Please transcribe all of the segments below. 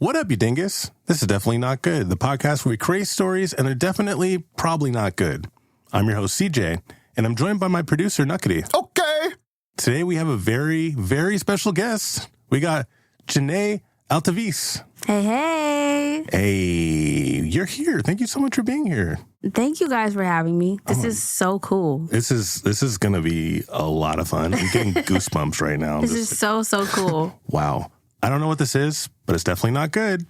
What up, you dingus? This is Definitely Not Good, the podcast where we create stories and they're definitely probably not good. I'm your host, CJ, and I'm joined by my producer, Nuqady. Okay. Today we have a very, very special guest. We got Janay Altovise. Hey. Hey, you're here. Thank you so much for being here. Thank you guys for having me. This is so cool. This is going to be a lot of fun. I'm getting goosebumps right now. This is so cool. Wow. I don't know what this is, but it's definitely not good.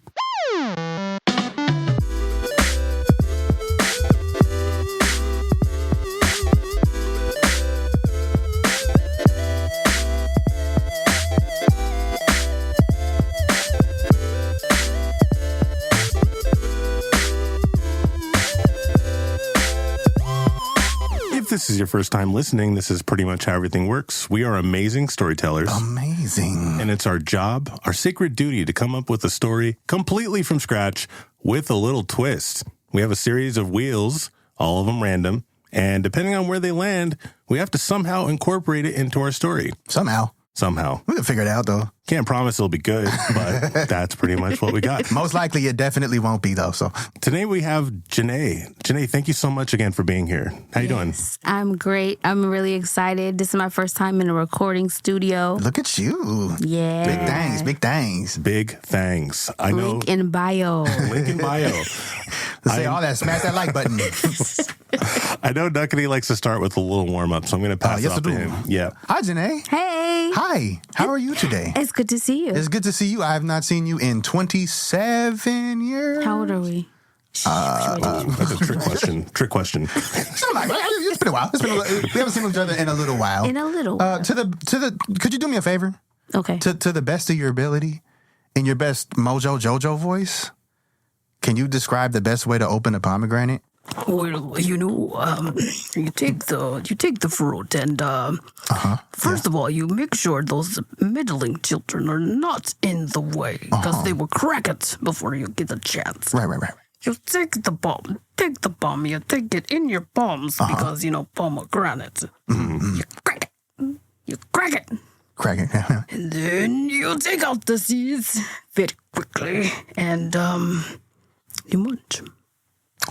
If this is your first time listening, this is pretty much how everything works. We are amazing storytellers. Amazing. And it's our job, our sacred duty to come up with a story completely from scratch with a little twist. We have a series of wheels, all of them random, and depending on where they land, we have to somehow incorporate it into our story. Somehow. We can figure it out, though. Can't promise it'll be good, but that's pretty much what we got. Most likely it definitely won't be, though. So today we have Janay. Janay, thank you so much again for being here. How you doing? I'm great. I'm really excited. This is my first time in a recording studio. Look at you. Yeah. Big things. Big thanks. I know. Link in bio. Link in bio. Let's say all that. Smash that like button. I know Nuqady likes to start with a little warm-up, so I'm going to pass it off to him. Yeah. Hi, Janay. Hey. Hi. How are you today? It's good to see you. It's good to see you. I have not seen you in 27 years. How old are we? That's a trick question. It's been a while. We haven't seen each other in a little while. Could you do me a favor? Okay. To the best of your ability, in your best Mojo Jojo voice, can you describe the best way to open a pomegranate? Well, you take the fruit and first of all, you make sure those middling children are not in the way because they will crack it before you get a chance. Right. You take the bomb, you take it in your palms because, pomegranate. Mm-hmm. You crack it. And then you take out the seeds very quickly and you munch.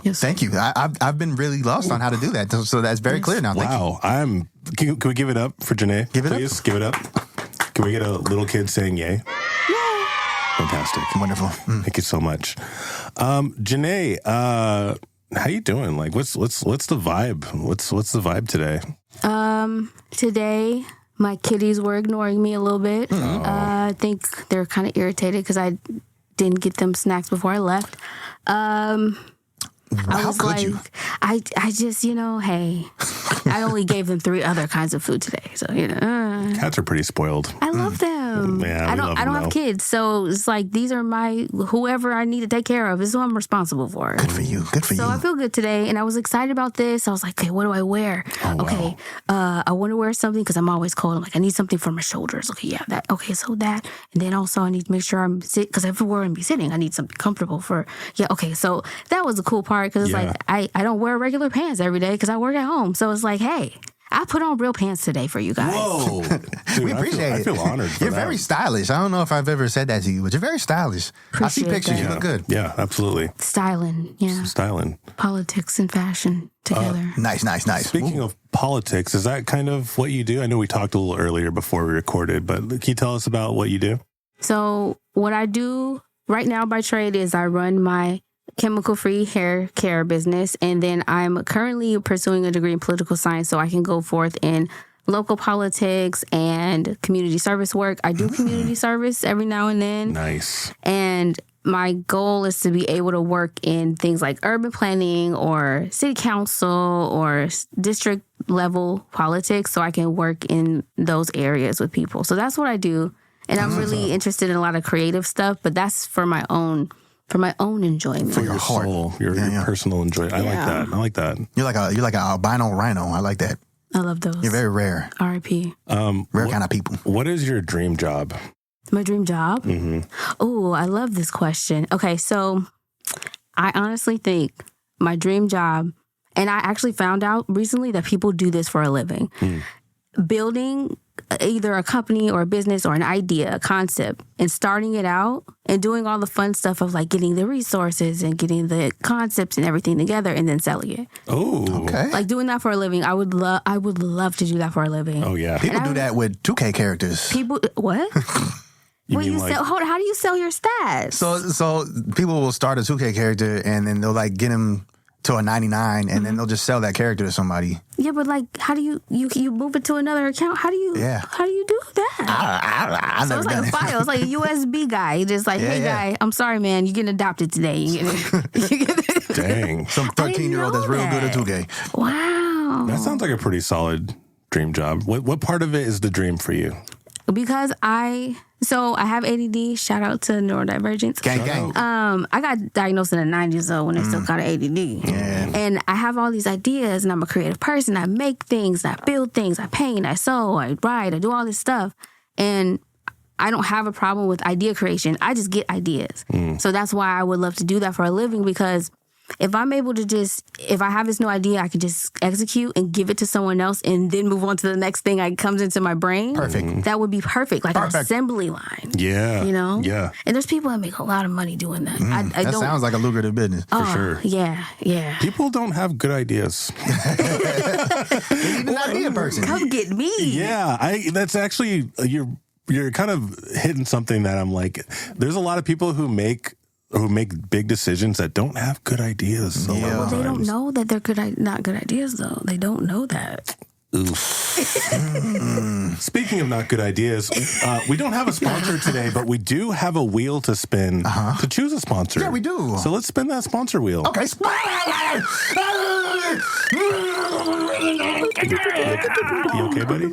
Yes. Thank you. I've been really lost on how to do that, so that's very clear now. Thank you. Wow. Can we give it up for Janay? Please give it up. Can we get a little kid saying yay? Yay. Fantastic. Wonderful. Thank you so much. Janay, how you doing? Like, what's the vibe? What's the vibe today? Today my kitties were ignoring me a little bit. I think they're kind of irritated because I didn't get them snacks before I left. How could you? I just, hey, I only gave them 3 other kinds of food today. So, Cats are pretty spoiled. I love them. Yeah, I don't have kids. So it's like, these are whoever I need to take care of. This is who I'm responsible for. Good for you. So I feel good today. And I was excited about this. I was like, okay, what do I wear? Oh, wow. I want to wear something because I'm always cold. I'm like, I need something for my shoulders. Okay, yeah, that. Okay, so that. And then also I need to make sure I'm because everywhere I'm sitting, I need something comfortable for. Yeah, okay. So that was the cool part because it's like, I don't wear regular pants every day because I work at home. So it's like, hey, I put on real pants today for you guys. Whoa. Dude, We appreciate it. I feel honored for You're very stylish. I don't know if I've ever said that to you, but you're very stylish. I see Appreciate pictures. that. You look good. Yeah, absolutely. Styling, yeah. Styling. Politics and fashion together. Nice. Speaking of politics, is that kind of what you do? I know we talked a little earlier before we recorded, but can you tell us about what you do? So what I do right now by trade is I run my chemical-free hair care business, and then I'm currently pursuing a degree in political science so I can go forth in local politics and community service work. I do community service every now and then. Nice. And my goal is to be able to work in things like urban planning or city council or district level politics so I can work in those areas with people. So that's what I do. And I'm really interested in a lot of creative stuff, but that's for my own enjoyment. For your soul, your personal enjoyment. I like that. You're like an albino rhino. I like that. I love those. You're very rare. R.I.P. Rare kind of people. What is your dream job? My dream job? Mm-hmm. Oh, I love this question. Okay, so I honestly think my dream job, and I actually found out recently that people do this for a living, building either a company or a business or an idea, a concept, and starting it out and doing all the fun stuff of like getting the resources and getting the concepts and everything together and then selling it. Oh, Okay. Like doing that for a living, I would love to do that for a living. Oh yeah. People do that with 2K characters. People, what? You mean like- hold on, how do you sell your stats? So people will start a 2K character and then they'll like get him to a 99 and then they'll just sell that character to somebody. Yeah, but like, how do you move it to another account? How do you do that? I So never it's like done a it. file. It's like a USB guy. Just like, hey, yeah. guy, I'm sorry, man. You're getting adopted today. Dang. Some 13-year-old that's real good at 2K. Wow. That sounds like a pretty solid dream job. What part of it is the dream for you? Because I have ADD. Shout out to neurodivergence. Gang, gang. I got diagnosed in the 90s though when I still got ADD. Yeah. And I have all these ideas and I'm a creative person. I make things, I build things, I paint, I sew, I write, I do all this stuff. And I don't have a problem with idea creation. I just get ideas. So that's why I would love to do that for a living, because if I'm able to if I have this new idea, I can just execute and give it to someone else and then move on to the next thing that comes into my brain. Perfect. That would be perfect. Like an assembly line. Yeah. You know? Yeah. And there's people that make a lot of money doing that. I That don't. sounds like a lucrative business. For sure. Yeah. People don't have good ideas. You need an idea person. Come get me. Yeah, that's actually you're kind of hitting something that I'm like. There's a lot of people who make big decisions that don't have good ideas. So Yeah. Well, they don't know that they're not good ideas, though. They don't know that. Speaking of not good ideas, we don't have a sponsor today, but we do have a wheel to spin to choose a sponsor. Yeah, we do. So let's spin that sponsor wheel. Okay. You okay, buddy?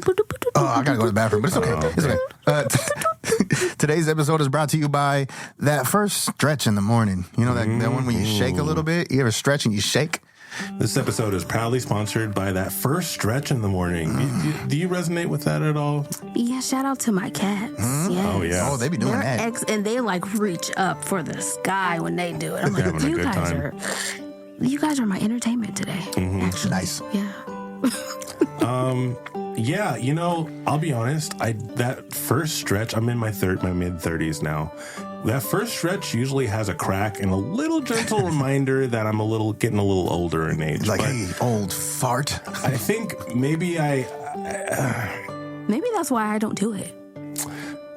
Oh, I gotta go to the bathroom, but it's okay. It's okay. Today's episode is brought to you by that first stretch in the morning. You know that one when you shake a little bit? You ever stretch and you shake? This episode is proudly sponsored by that first stretch in the morning. Do you resonate with that at all? Yeah, shout out to my cats. Yes. Oh, yeah. Oh, they be doing They're that. and they like reach up for the sky when they do it. I'm They're like, having a good time. you guys are my entertainment today. Actually. Nice. Yeah. Yeah, I'll be honest. That first stretch, I'm in my mid-30s now. That first stretch usually has a crack and a little gentle reminder that I'm getting a little older in age. Like, But hey, old fart. I think maybe Maybe that's why I don't do it.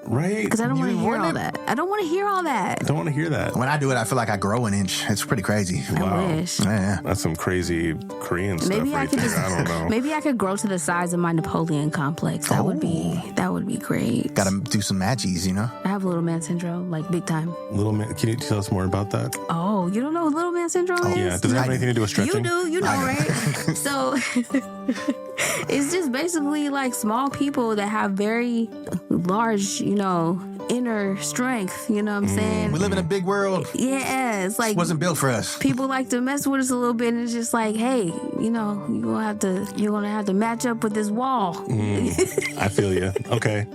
right? Because I don't want to You hear want all it? that. I don't want to hear all that. I don't want to hear that. When I do it, I feel like I grow an inch. It's pretty crazy. I wish. Yeah. That's some crazy Korean stuff Maybe I right could there. just. I don't know. Maybe I could grow to the size of my Napoleon complex. That would be great. Gotta do some matchies, you know? I have little man syndrome, like big time. Little man, can you tell us more about that? Oh, you don't know what little man syndrome is? Yeah, does it have anything to do with stretching? You know, right? So it's just basically like small people that have very large, inner strength. You know what I'm saying? We live in a big world. Yeah, it's like Wasn't built for us. people like to mess with us a little bit, and it's just like, hey, you're gonna have to match up with this wall. I feel you. Okay.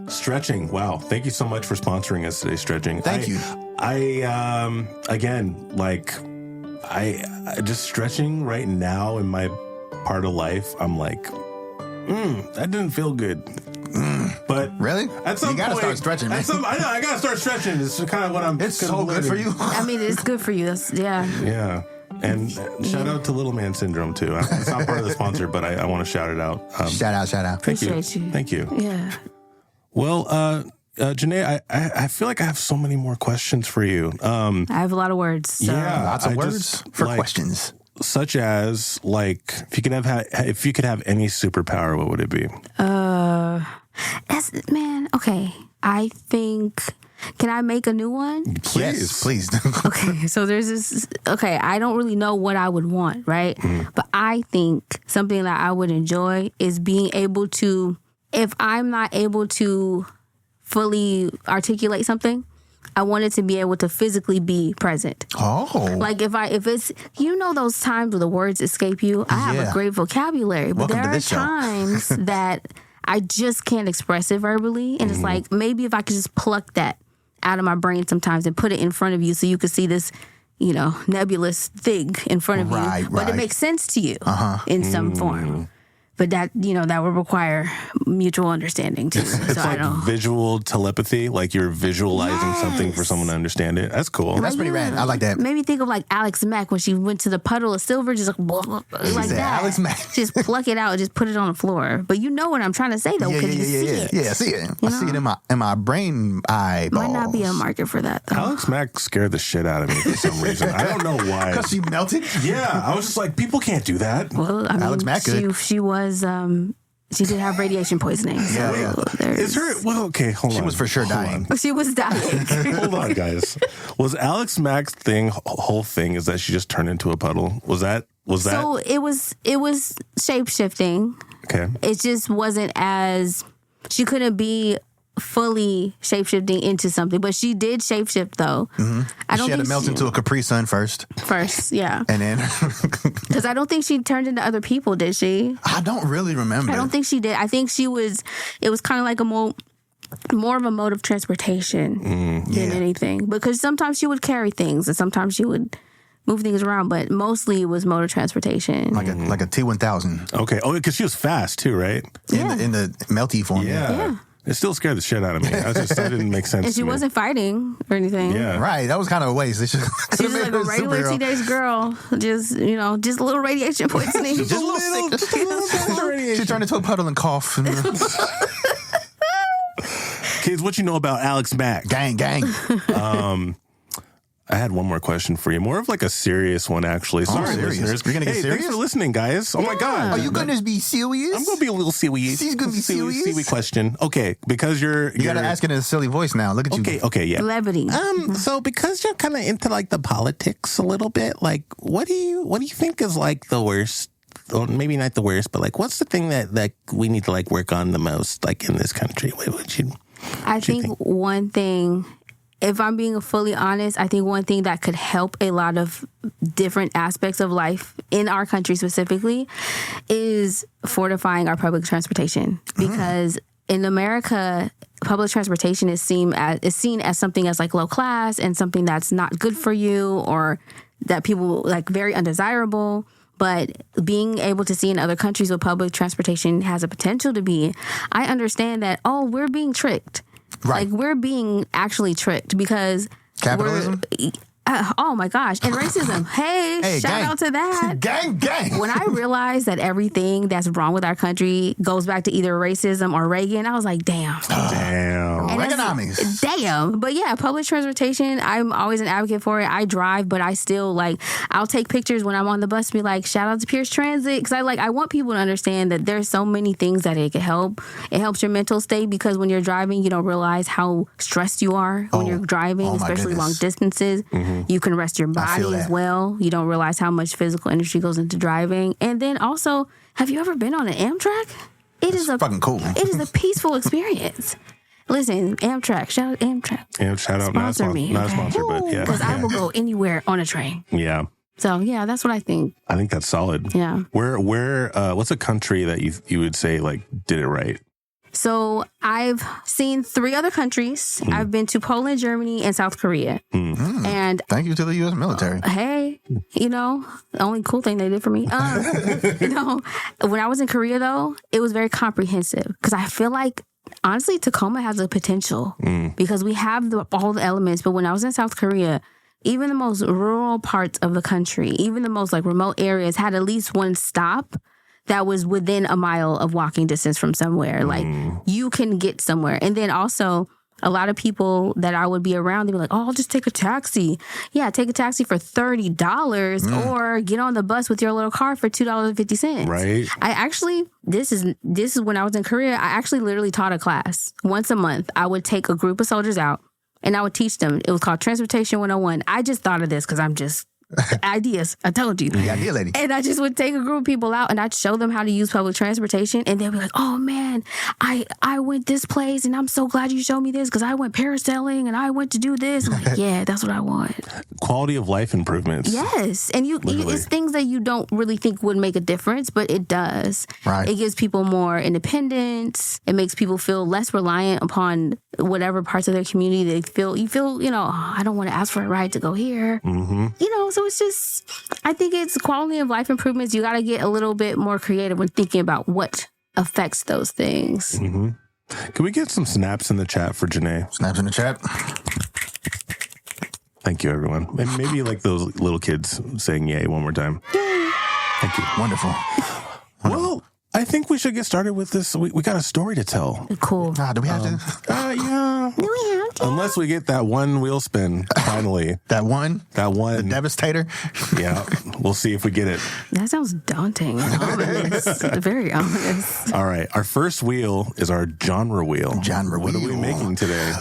Stretching. Wow. Thank you so much for sponsoring us today, Stretching. Thank you. I just stretching right now in my part of life, I'm like, that didn't feel good. But Really? at some You gotta point, start stretching, man. I know, I gotta start stretching. It's kind of what I'm. It's so good for you. I mean, it's good for you. Yeah. And shout out to Little Man Syndrome too. It's not part of the sponsor, but I want to shout it out. Shout out. Thank you. Appreciate you. Thank you. Yeah. Well, Janay, I feel like I have so many more questions for you. I have a lot of words. So. Yeah, Lots of I words just, for like, questions. such as like if you could have any superpower, what would it be? Okay. I think. Can I make a new one? Yes, please. Okay, so there's this. Okay, I don't really know what I would want, right? But I think something that I would enjoy is being able to, if I'm not able to fully articulate something, I want it to be able to physically be present. Oh. Like if it's those times where the words escape you. I have Yeah. a great vocabulary, but Welcome to there are this show. times that I just can't express it verbally, and it's like maybe if I could just pluck that out of my brain sometimes and put it in front of you so you could see this, nebulous thing in front of you. But it makes sense to you in some form. But that, that would require mutual understanding too. It's So like visual telepathy, like you're visualizing something for someone to understand it. That's cool. That's pretty rad. I like that. Maybe think of like Alex Mack when she went to the puddle of silver, just like that. Alex Mack. Just pluck it out and just put it on the floor. But you know what I'm trying to say though, because you see it. Yeah, I see it. I see it in my brain eyeball. Might not be a market for that though. Alex Mack scared the shit out of me for some reason. I don't know why. Because she melted? Yeah, I was just like, people can't do that. Well, I mean, Alex Mack could. she was she did have radiation poisoning. So Is her? Well, okay, hold on. She was for sure dying. She was dying. Hold on, guys. Was Alex Mack's whole thing is that she just turned into a puddle? Was that? So it was shape shifting. Okay. It just wasn't as she couldn't be fully shape-shifting into something, but she did shape-shift though. Mm-hmm. She had to melt into a Capri Sun first. Yeah. And then... Because I don't think she turned into other people, did she? I don't really remember. I don't think she did. I think it was kind of like more of a mode of transportation than anything. Because sometimes she would carry things and sometimes she would move things around, but mostly it was mode of transportation. Like a T-1000. Okay. Oh, because she was fast too, right? In the melty form. Yeah. It still scared the shit out of me. That didn't make sense. And she wasn't fighting or anything. Yeah. Right. That was kind of a waste. She was like a regular teenage girl. Just a little radiation poisoning. Just a little radiation. She turned into a puddle and cough. Kids, what you know about Alex Mack? Gang. I had one more question for you. More of like a serious one, actually. Sorry, serious? listeners. You're gonna get serious? Thanks for listening, guys. Oh my God. Are you going to be serious? I'm going to be a little serious. She's going to be serious? Silly question. Okay, because You got to ask it in a silly voice now. Look at you. Okay, yeah. Levity. So because you're kind of into like the politics a little bit, like what do you think is like the worst? Or maybe not the worst, but like what's the thing that we need to like work on the most, like in this country? I think one thing, if I'm being fully honest, I think one thing that could help a lot of different aspects of life in our country specifically is fortifying our public transportation. Because in America, public transportation is seen as something that's like low class and something that's not good for you or that people like very undesirable. But being able to see in other countries what public transportation has a potential to be, I understand that, we're being tricked. Right. Like, we're being actually tricked because... Capitalism? Oh, my gosh. And racism. Hey, shout out to that. Gang. When I realized that everything that's wrong with our country goes back to either racism or Reagan, I was like, damn. Damn. And Economics. Damn. But yeah, public transportation, I'm always an advocate for it. I drive, but I still I'll take pictures when I'm on the bus and be like, shout out to Pierce Transit. Because I want people to understand that there's so many things that it can help. It helps your mental state because when you're driving, you don't realize how stressed you are when you're driving, especially long distances. You can rest your body as well. You don't realize how much physical energy goes into driving. And then also, have you ever been on an Amtrak? It's fucking cool. It is a peaceful experience. Listen, Amtrak, shout out Amtrak. Shout out, sponsor me. Not a sponsor, but yeah. Because I will go anywhere on a train. Yeah. So yeah, that's what I think. I think that's solid. Yeah. Where what's a country that you would say like did it right? So I've seen 3 other countries. I've been to Poland, Germany, and South Korea. And thank you to the U.S. military. Hey, the only cool thing they did for me. When I was in Korea, though, it was very comprehensive because I feel like, honestly, Tacoma has a potential because we have all the elements. But when I was in South Korea, even the most rural parts of the country, even the most remote areas had at least one stop that was within a mile of walking distance from somewhere. You can get somewhere. And then also, a lot of people that I would be around, they'd be like, I'll just take a taxi. Yeah, take a taxi for $30 or get on the bus with your little car for $2.50. Right. I actually, this is when I was in Korea, I actually literally taught a class. Once a month, I would take a group of soldiers out and I would teach them. It was called Transportation 101. I just thought of this because I'm just... ideas. I told you. The idea lady. And I just would take a group of people out and I'd show them how to use public transportation and they'd be like, oh man, I went this place and I'm so glad you showed me this because I went parasailing and I went to do this. I'm like, yeah, that's what I want. quality of life improvements. Yes. And it's things that you don't really think would make a difference, but it does. Right. It gives people more independence. It makes people feel less reliant upon whatever parts of their community they feel. You feel, I don't want to ask for a ride to go here. Mm-hmm. So it's just, I think it's quality of life improvements. You got to get a little bit more creative when thinking about what affects those things. Mm-hmm. Can we get some snaps in the chat for Janay? Snaps in the chat. Thank you, everyone. And maybe like those little kids saying yay one more time. Yay. Thank you. Wonderful. Well, I think we should get started with this. We got a story to tell. Cool. Do we have to? Yeah. Do we have to? Unless we get that one wheel spin, finally. That one? That The one. Devastator? Yeah. We'll see if we get it. That sounds daunting. Ominous. Very ominous. All right. Our first wheel is our genre wheel. Genre What are we wheel. making today?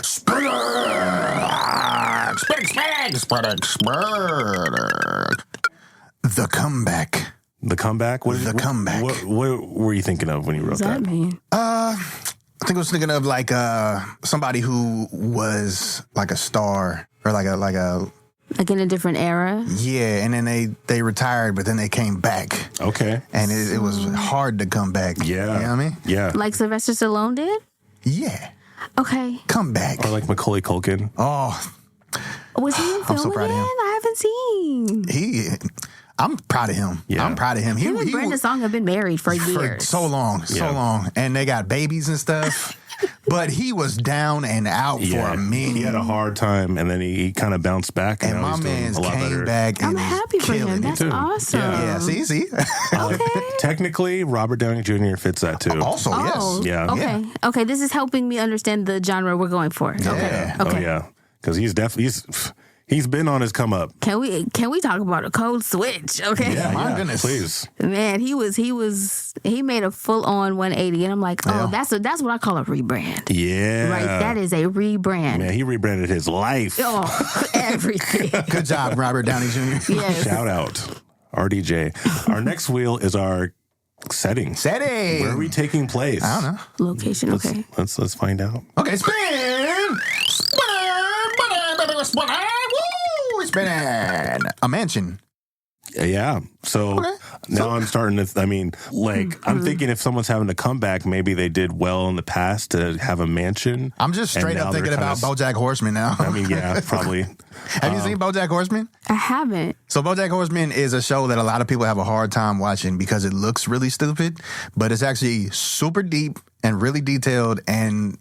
The comeback. The comeback? The comeback. What were you thinking of when you wrote What does that mean? I think I was thinking of like somebody who was like a star or like a Like in a different era? yeah, and then they retired, but then they came back, Okay. and it was hard to come back. Yeah. You know what I mean? Yeah. Like Sylvester Stallone did? Yeah, Okay. come back. Or like Macaulay Culkin. Oh, Was he in film so proud of again? him. I haven't seen. I'm proud of him. Yeah. I'm proud of him. Him and Brenda Song have been married for for years. so long, and they got babies and stuff. But he was down and out for a minute. He had a hard time, and then he kind of bounced back, and And now my he's doing man's a lot came better. back and I'm is happy for killing him. it. That's too. awesome. Yeah, see? Technically, Robert Downey Jr. fits that too. Also, Oh, yes. Yeah. Okay. Yeah. Okay. This is helping me understand the genre we're going for. Yeah. Okay. Oh Okay. yeah, because he's been on his come up. Can we talk about a code switch? Okay. My goodness. Please. Man, he made a full on 180, and I'm like, oh, that's what I call a rebrand. Yeah. Right. That is a rebrand. Man, he rebranded his life. Oh, everything. Good job, Robert Downey Jr. Yes. Shout out, RDJ. Our next wheel is our setting. Setting. Where are we taking place? I don't know. Location. Okay. Let's find out. Okay, spin. Woo, spin. A mansion. Yeah. So now I'm starting to, I'm thinking if someone's having a comeback, maybe they did well in the past to have a mansion. I'm just and straight now up they're thinking about kinda- BoJack Horseman now. I mean, yeah, probably. Have you seen BoJack Horseman? I haven't. So BoJack Horseman is a show that a lot of people have a hard time watching because it looks really stupid, but it's actually super deep and really detailed, and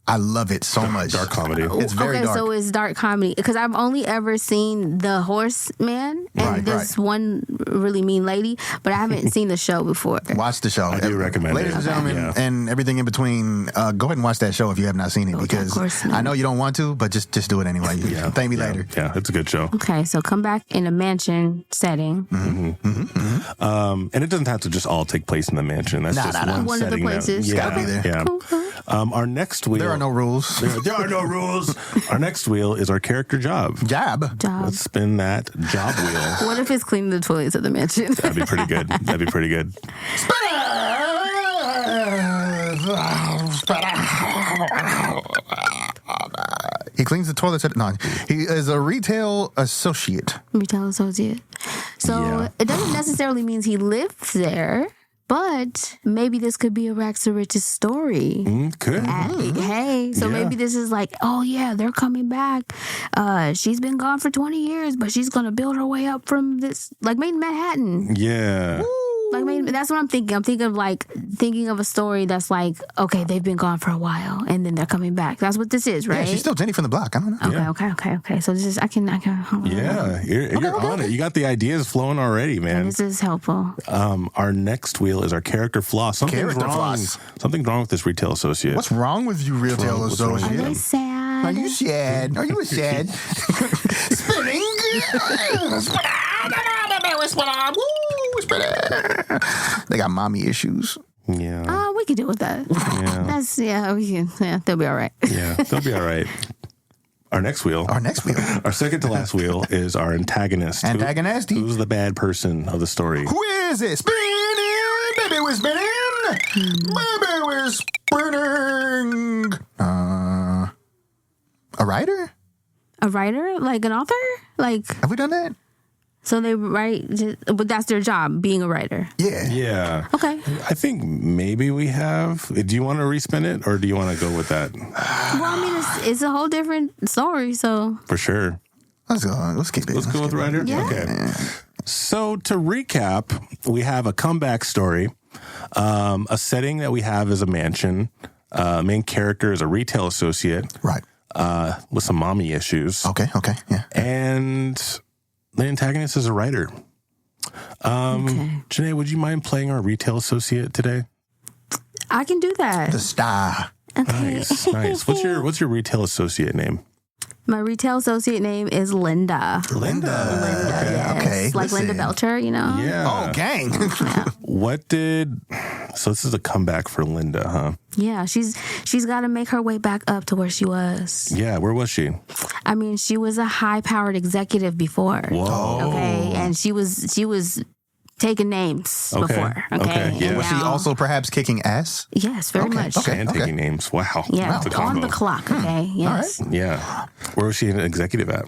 I love it so much. Dark comedy. It's very okay, dark. so it's dark comedy because I've only ever seen The Horseman and Right, this one really mean lady, but I haven't seen the show before. Watch the show. I do recommend Ladies it. and gentlemen, Yeah. and everything in between, go ahead and watch that show if you have not seen it because Horseman. I know you don't want to, but just do it anyway. Yeah. Thank me Yeah. later. Yeah, it's a good show. Okay, so come back in a mansion setting. And it doesn't have to just all take place in the mansion. That's just nah. one One of the setting. places. Yeah. Gotta be there. Yeah. Cool, cool. Our next wheel. There are no rules. There are no rules. Our next wheel is our character job. Job. Job. Let's spin that job wheel. What if it's cleaning the toilets at the mansion? That'd be pretty good. That'd be pretty good. He cleans the toilets at no. He is a retail associate. Retail associate. So Yeah. it doesn't necessarily mean he lived there, but maybe this could be a Rags to Riches story. Could. Hey, so Yeah. maybe this is like, oh yeah, they're coming back. She's been gone for 20 years, but she's gonna build her way up from this, like Made in Manhattan. Yeah. Like that's what I'm thinking. I'm thinking of a story that's like, okay, they've been gone for a while, and then they're coming back. That's what this is, right? Yeah, she's still Jenny from the block. I don't know. Okay. So this is I can. Yeah. You're on it. You got the ideas flowing already, man. This is helpful. Our next wheel is our character flaw. Something's Character wrong. flaws. Something's wrong with this retail associate. What's wrong with you, retail What's wrong with associate? you? Are they sad? Are you sad? Are you sad? Spinning. They got mommy issues. Yeah. We can deal with that. Yeah. We can. Yeah, they'll be all right. Yeah. They'll be all right. Our next wheel. Our next wheel. Our second to last wheel is our antagonist. Antagonist? Who's the bad person of the story? Who is it? Spinning, baby, we're spinning. Baby, we're spinning. A writer? A writer? Like an author? Like, Have we done that? so they write, but that's their job, being a writer. Yeah. Yeah. Okay. I think maybe we have. Do you want to respin it or do you want to go with that? Well, I mean, it's a whole different story, so. For sure. Let's go. Let's keep it. Let's go with writer? Yeah. Okay. So to recap, we have a comeback story. A setting that we have is a mansion. Main character is a retail associate. Right. With some mommy issues. Okay. Yeah. And the antagonist is a writer. Janay, would you mind playing our retail associate today? I can do that. The star. Okay. Nice. What's your retail associate name? My retail associate name is Linda. Linda. Yes. Okay, Like Linda listen. Belcher, you know? Yeah. Oh, gang. So this is a comeback for Linda, huh? Yeah, she's got to make her way back up to where she was. Yeah, where was she? I mean, she was a high-powered executive before. Whoa. Okay, and she was taking names Okay. before. Okay, Okay, yeah. And Was she now- also perhaps kicking ass? Yes, very much. okay. And taking names. Wow. Yeah, That's a on combo. the clock. Okay, yes. Yeah. Where was she an executive at?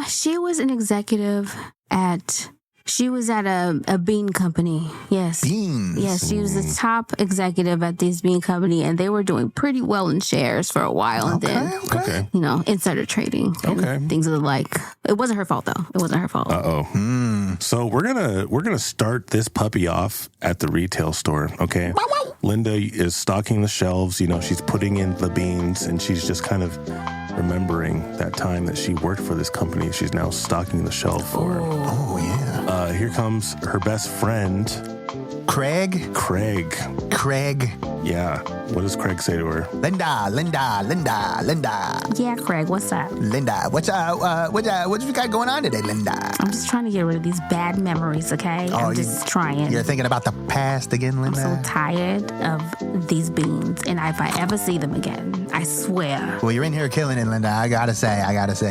She was an executive at. She was at a bean company. Yes. Beans. Yes, she was the top executive at this bean company, and they were doing pretty well in shares for a while. And then, Okay. you know, insider trading. And Okay. things of the like. It wasn't her fault, though. It wasn't her fault. So we're gonna start this puppy off at the retail store. Okay. Linda is stocking the shelves. You know, she's putting in the beans, and she's just kind of remembering that time that she worked for this company. She's now stocking the shelf for. Oh, yeah. Here comes her best friend, Craig. Craig. Yeah. What does Craig say to her? Linda. Yeah, Craig, what's up? Linda, what you got going on today, Linda? I'm just trying to get rid of these bad memories, okay? I'm just trying. You're thinking about the past again, I'm so Linda? tired of these beans, and if I ever see them again, I swear. Well, you're in here killing it, Linda. I gotta say,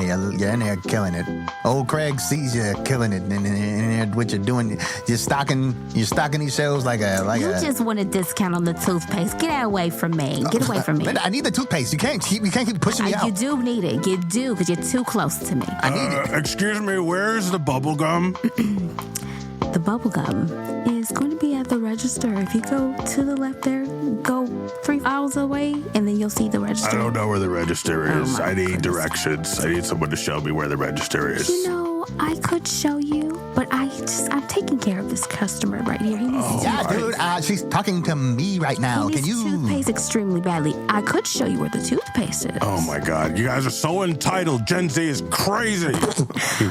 you're in there killing it. Old Craig sees you killing it, and what you're doing, you're stocking these shelves like You just want a discount on the toothpaste. Get away from me. Get away from me. Linda, I need the toothpaste. You can't keep pushing me You out. do need it. You do, because you're too close to me. I need it. Excuse me, where's the bubble gum? The bubble gum is going to be at the register. If you go to the left there, go 3 aisles away, and then you'll see the register. I don't know where the register Oh is. my I need goodness. directions. I need someone to show me where the register is. You know, I could show you, but I'm taking care of this customer right here. He needs Yeah, toothpaste. dude, she's talking to me right now. He Can needs you? toothpaste extremely badly. I could show you where the toothpaste is. Oh my God, you guys are so entitled. Gen Z is crazy. he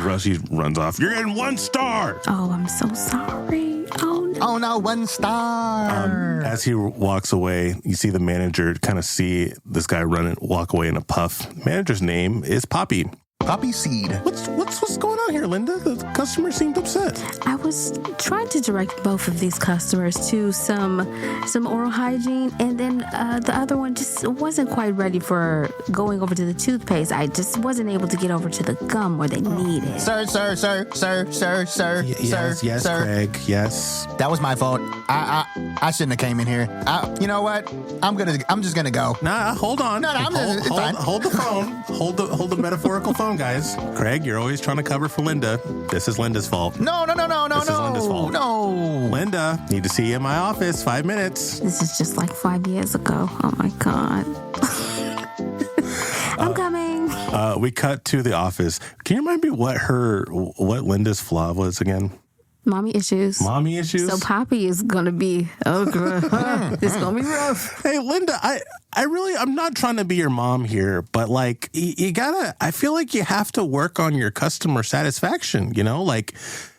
runs off. You're getting 1 star. Oh, I'm so sorry. Oh, no. Oh no, 1 star. As he walks away, you see the manager kind of see this guy walk away in a puff. Manager's name is Poppy. Poppy seed. What's going on here, Linda? The customer seemed upset. I was trying to direct both of these customers to some oral hygiene, and then the other one just wasn't quite ready for going over to the toothpaste. I just wasn't able to get over to the gum where they need it. Sir. Yes, sir. Craig. Yes. That was my fault. I shouldn't have came in here. You know what? I'm just gonna go. Nah, hold on. No, it's fine. Hold the phone. Hold the metaphorical phone, guys. Craig, you're always trying to cover for Linda. This is Linda's fault. No. This is Linda's fault. No. Linda, need to see you in my office. 5 minutes. This is just like 5 years ago. Oh my God. I'm coming. We cut to the office. Can you remind me what Linda's flaw was again? Mommy issues. Mommy issues? So Poppy is gonna be it's gonna be rough. Hey, Linda, I'm not trying to be your mom here, but like, you gotta, I feel like you have to work on your customer satisfaction, you know? Like,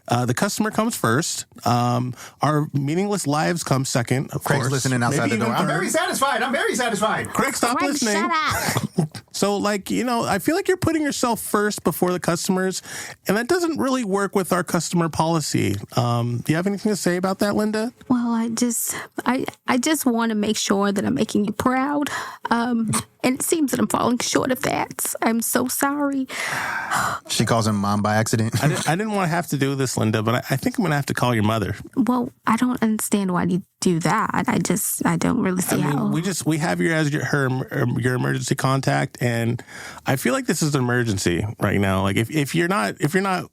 the customer comes first. Our meaningless lives come second, of Craig's course. listening outside Maybe the door. even I'm very third. satisfied. Craig, stop Craig, listening. shut up. So, like, you know, I feel like you're putting yourself first before the customers, and that doesn't really work with our customer policy. Do you have anything to say about that, Linda? Well, I just want to make sure that I'm making you proud. And it seems that I'm falling short of that. I'm so sorry. She calls him mom by accident. I didn't want to have to do this, Linda, but I think I'm going to have to call your mother. Well, I don't understand why you do that. I don't really see how. We have you as your emergency contact, and I feel like this is an emergency right now. Like if you're not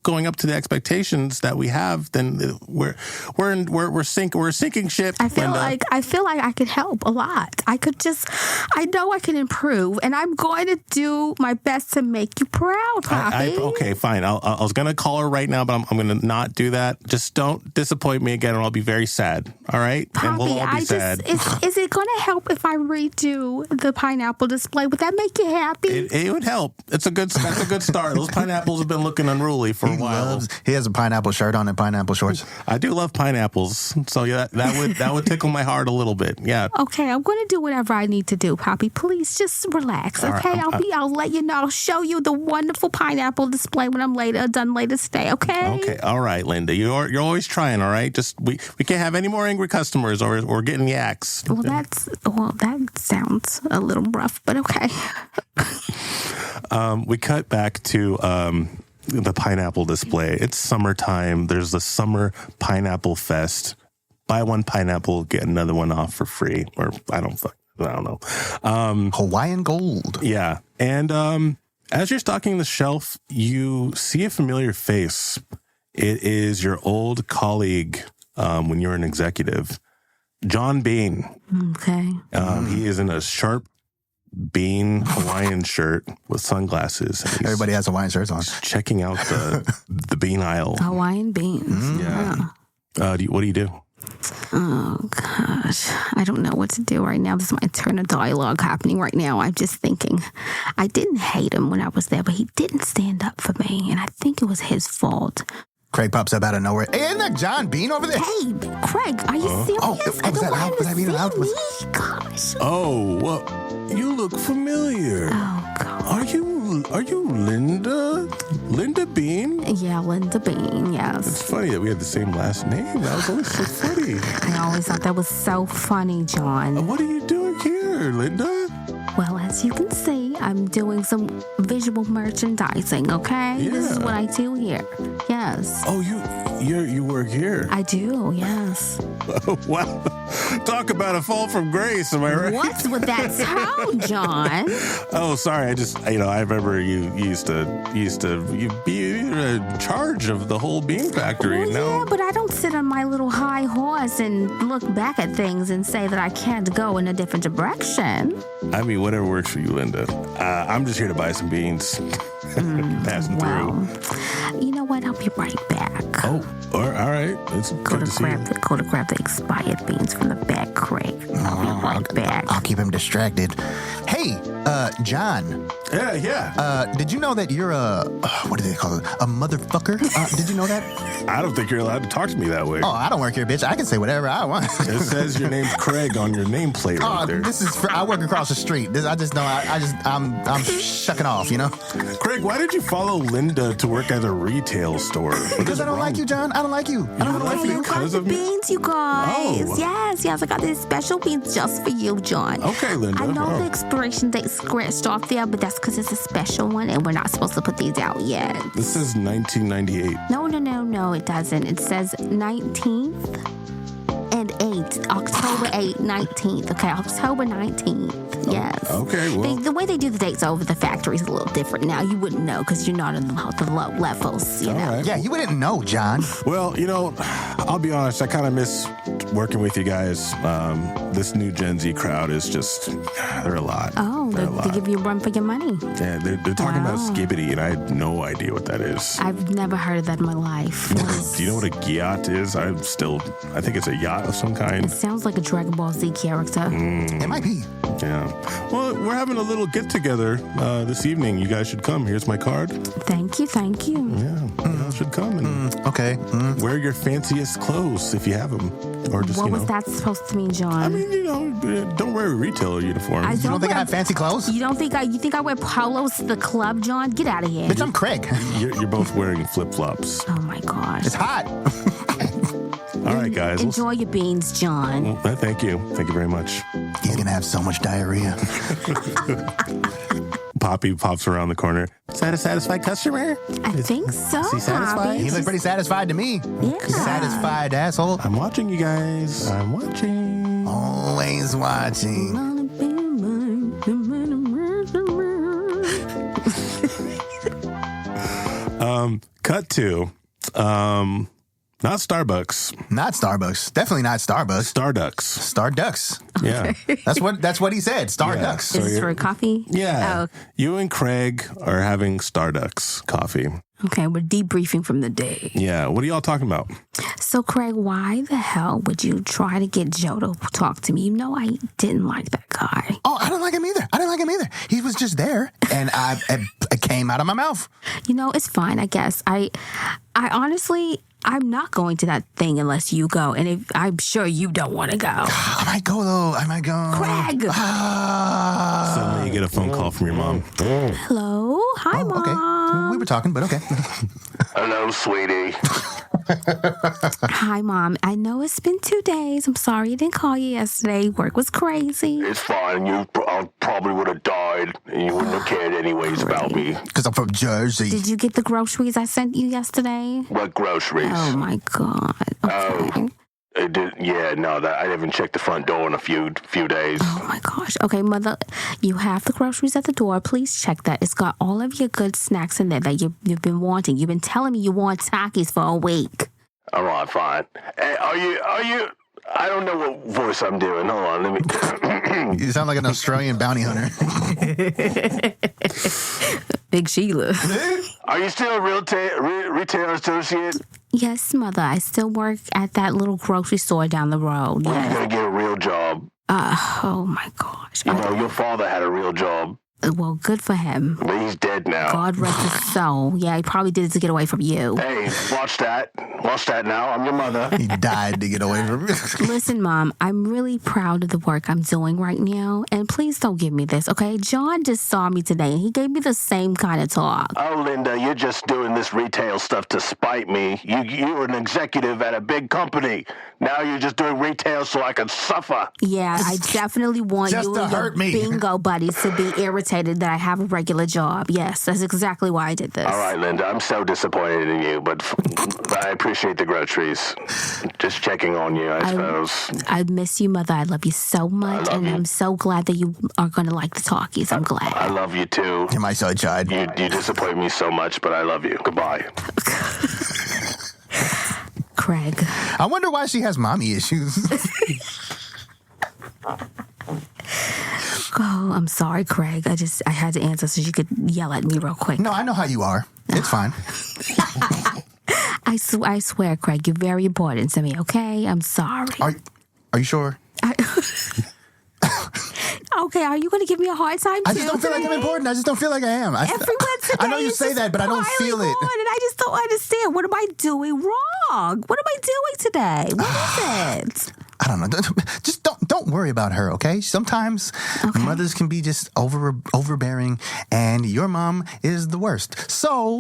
going up to the expectations that we have, then we're a sinking ship. I feel like I could help a lot. I know I can improve, and I'm going to do my best to make you proud, Poppy. Okay, fine. I was gonna call her right now, but I'm gonna not do that. Just don't disappoint me again, or I'll be very sad. All right, Poppy, and we'll all be sad. Is it going to help if I redo the pineapple display? Would that make you happy? It would help. That's a good start. Those pineapples have been looking unruly for a while. He has a pineapple shirt on and pineapple shorts. I do love pineapples, so yeah, that would tickle my heart a little bit. Yeah. Okay, I'm going to do whatever I need to do, Poppy. Please just relax. Okay, right, I'll let you know. I'll show you the wonderful pineapple display when I'm done later today. Okay. Okay. All right, Linda. You're always trying. All right. Just we can't have any more angry customers or getting the axe. Well, that sounds a little rough, but okay. We cut back to the pineapple display. It's summertime. There's the summer pineapple fest. Buy one pineapple, get another one off for free. Or I don't know. Hawaiian gold. Yeah. And as you're stocking the shelf, you see a familiar face. It is your old colleague when you're an executive, John Bean. Okay. He is in a sharp bean Hawaiian shirt with sunglasses. Everybody has Hawaiian shirts on. Checking out the bean aisle. Hawaiian beans. Yeah. What do you do? Oh, gosh. I don't know what to do right now. This is my turn of dialogue happening right now. I'm just thinking. I didn't hate him when I was there, but he didn't stand up for me, and I think it was his fault. Craig pops up out of nowhere. Hey, isn't that John Bean over there? Hey, Craig, are you serious? Oh, I was don't that loud? want Was him I to being see loud? me. Gosh. Oh, well, you look familiar. Oh, God. Are you Linda? Linda Bean? Yeah, Linda Bean, It's yes. funny that we had the same last name. That was always so funny. I always thought that was so funny, John. What are you doing here, Linda? Well, as you can see, I'm doing some visual merchandising, okay? This is Yeah. what I do here. Yes. Oh, you work here. I do, yes. Oh, wow. Talk about a fall from grace, am I right? What's with that tone, John? Oh, sorry. I remember you used to be in charge of the whole bean factory. Well, yeah, but I don't sit on my little high horse and look back at things and say that I can't go in a different direction. I mean, whatever works for you, Linda. I'm just here to buy some beans. Passing Well, you know what? I'll be right back. through. Oh, all right. It's Go good to see you. to grab the expired beans from the back crate. I'll be right back. I'll keep him distracted. Hey, John. Yeah. Did you know that you're what do they call it? A motherfucker? Did you know that? I don't think you're allowed to talk to me that way. Oh, I don't work here, bitch. I can say whatever I want. It says your name's Craig on your nameplate right there. This is I work across the street. I'm shucking off, you know? Craig, why did you follow Linda to work at a retail store? Because I don't like you, John. I don't like you. I don't like like me you. because the of me? beans, you guys. Oh. Yes, I got these special beans just for you, John. Okay, Linda. I know Oh. the expiration date scratched off there, but that's because it's a special one, and we're not supposed to put these out yet. This is 1998. No, it doesn't. It says 19th and 8th, October 8th, 19th. Okay, October 19th. Yes. Okay, well. The way they do the dates over the factory is a little different now. You wouldn't know because you're not in the low levels, you know. All right. Yeah, you wouldn't know, John. Well, I'll be honest, I kind of miss working with you guys. This new Gen Z crowd is just, they're a lot. Oh, They're a they lot. give you a run for your money. Yeah, they're talking about Wow. skibbity, and I had no idea what that is. I've never heard of that in my life. Do you know what a yacht is? I think it's a yacht of some kind. It sounds like a Dragon Ball Z character. It might be. Yeah. Well, we're having a little get together this evening. You guys should come. Here's my card. Thank you. Yeah, you guys should come and Okay. wear your fanciest clothes if you have them, or just What was that supposed to mean, John? I mean, don't wear a retailer uniform. I You don't think I wear- have fancy clothes? You think I wear polos to the club, John? Get out of here. Bitch, I'm Craig. You're both wearing flip flops. Oh my gosh. It's hot. All right, guys. Enjoy your beans, John. Thank you very much. He's gonna have so much diarrhea. Poppy pops around the corner. Is that a satisfied customer? I think so. Is he satisfied? He looked pretty satisfied to me. Yeah. Satisfied asshole. I'm watching you guys. I'm watching. Always watching. Cut to, not Starbucks, Not Starbucks. Definitely not Starbucks. Starducks. Starducks. Yeah. That's what he said. Starducks. So Is this you're- for coffee? Yeah. Oh, You and Craig are having Starducks coffee. okay, we're debriefing from the day. Yeah. What are y'all talking about? So, Craig, why the hell would you try to get Joe to talk to me? You know I didn't like that guy. Oh, I don't like him either. He was just there, and it came out of my mouth. You know, it's fine, I guess. I honestly, I'm not going to that thing unless you go. And if, I'm sure you don't want to go. I might go, though. I might go. Craig! Suddenly you get a phone call from your mom. Hello? Hi, Oh, Mom. okay. We were talking, but okay. Hello, sweetie. Hi, Mom. I know it's been 2 days. I'm sorry I didn't call you yesterday. Work was crazy. It's fine. I probably would have died, and you wouldn't have cared anyways about me. Because I'm from Jersey. Did you get the groceries I sent you yesterday? What groceries? Oh, my God. Okay. It did, yeah, no, I haven't checked the front door in a few days. Oh my gosh. Okay, Mother, you have the groceries at the door. Please check that. It's got all of your good snacks in there that you've been wanting. You've been telling me you want Takis for a week. All right, fine. Hey, are you? I don't know what voice I'm doing. Hold on, let me. You sound like an Australian bounty hunter. Big Sheila. Are you still a retail associate? Yes, Mother. I still work at that little grocery store down the road. You're Yes. gonna get a real job. Oh my gosh. You know, your father had a real job, Well, good for him. but he's dead now. God rest his soul. Yeah, he probably did it to get away from you. Hey, watch that. Watch that now. I'm your mother. He died to get away from me. Listen, Mom, I'm really proud of the work I'm doing right now. And please don't give me this, okay? John just saw me today and he gave me the same kind of talk. Oh, Linda, you're just doing this retail stuff to spite me. You were an executive at a big company. Now you're just doing retail so I can suffer. Yeah, I definitely want Just you to and your hurt me. bingo buddies to be irritated that I have a regular job. Yes, that's exactly why I did this. All right, Linda, I'm so disappointed in you, but I appreciate the groceries. Just checking on you, I suppose. I miss you, Mother. I love you so much, love and you. I'm so glad that you are going to like the talkies. I'm glad. I love you, too. You're my sunshine. You disappoint me so much, but I love you. Goodbye. Craig. I wonder why she has mommy issues. Oh, I'm sorry, Craig. I had to answer so you could yell at me real quick. No, I know how you are. It's fine. I swear, Craig, you're very important to me, okay? I'm sorry. Are you sure? Okay, are you going to give me a hard time, I just don't feel like I'm important. I just don't feel like I am. Everyone today I know you is say just that, but I don't feel piling it. on, and I just don't understand. What am I doing wrong? What am I doing today? What is it? I don't know. Just don't worry about her, okay? Sometimes mothers can be just overbearing, and your mom is the worst. So,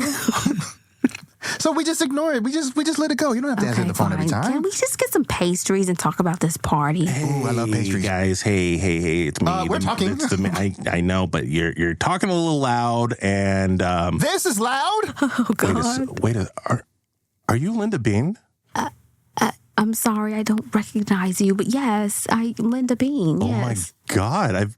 so we just ignore it. We just let it go. You don't have to answer the phone every fine. time. Can we just get some pastries and talk about this party? Ooh, I love pastries. Guys, hey, it's me. We're talking. It's I know, but you're talking a little loud, and This is loud. Oh, God. Are you Linda Bean? I'm sorry, I don't recognize you, but yes, Linda Bean, Oh yes. my God!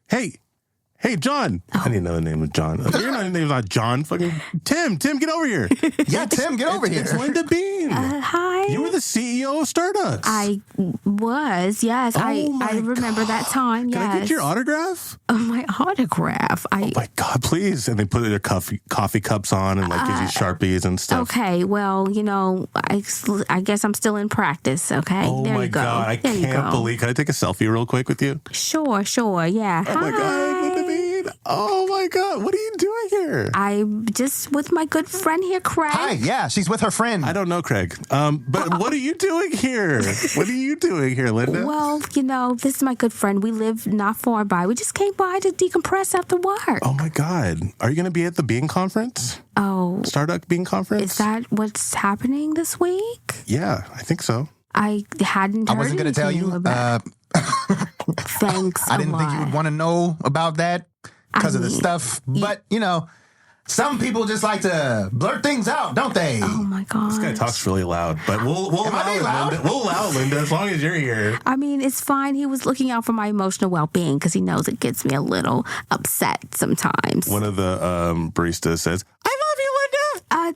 Hey, John. I didn't know the name was John. Your name's not John. Fucking Tim, get over here. Yeah, Tim, get over here. It's Linda Bean. Hi. You were the CEO of Starducks. I was, yes. I my remember that time, yes. Can I get your autograph? Oh, my autograph. Oh my God, please. And they put their coffee cups on and gives you Sharpies and stuff. Okay, well, I guess I'm still in practice, okay? Oh there my you go. God, I There you can't go. believe. Can I take a selfie real quick with you? Sure, yeah. Oh my God, Linda Bean. Oh my God, what are you doing here? I'm just with my good friend here, Craig. Hi, yeah, she's with her friend. I don't know, Craig. But what are you doing here? What are you doing here, Linda? Well, this is my good friend. We live not far by. We just came by to decompress after work. Oh my God. Are you going to be at the Bean Conference? Oh, Starduck Bean Conference? is that what's happening this week? Yeah, I think so. I hadn't heard I wasn't going to tell anything you. about- Thanks I didn't think you would want to know about that because of the mean, stuff. But, Some people just like to blurt things out, don't they? Oh my god. This guy talks really loud, but we'll allow it, Linda. We'll allow it, Linda, as long as you're here. I mean, it's fine. He was looking out for my emotional well-being because he knows it gets me a little upset sometimes. One of the baristas says, "I love you, Linda."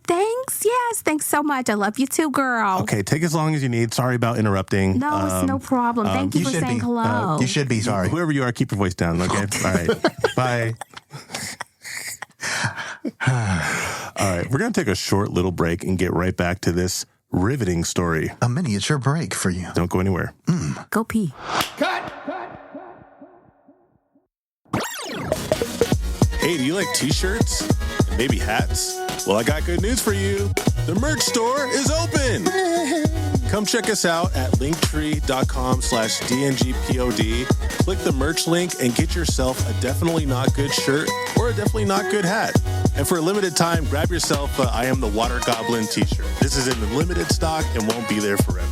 Thanks. Yes, thanks so much. I love you too, girl. Okay, take as long as you need. Sorry about interrupting. No, it's no problem. Thank you for saying hello. You should be sorry. Whoever you are, keep your voice down, okay? All right. Bye. All right, we're going to take a short little break and get right back to this riveting story. A miniature break for you. Don't go anywhere. Go pee. Hey, do you like t-shirts? And maybe hats? Well, I got good news for you. The merch store is open. Come check us out at linktree.com/DNGPOD. Click the merch link and get yourself a Definitely Not Good shirt or a Definitely Not Good hat. And for a limited time, grab yourself a I Am the Water Goblin t-shirt. This is in limited stock and won't be there forever.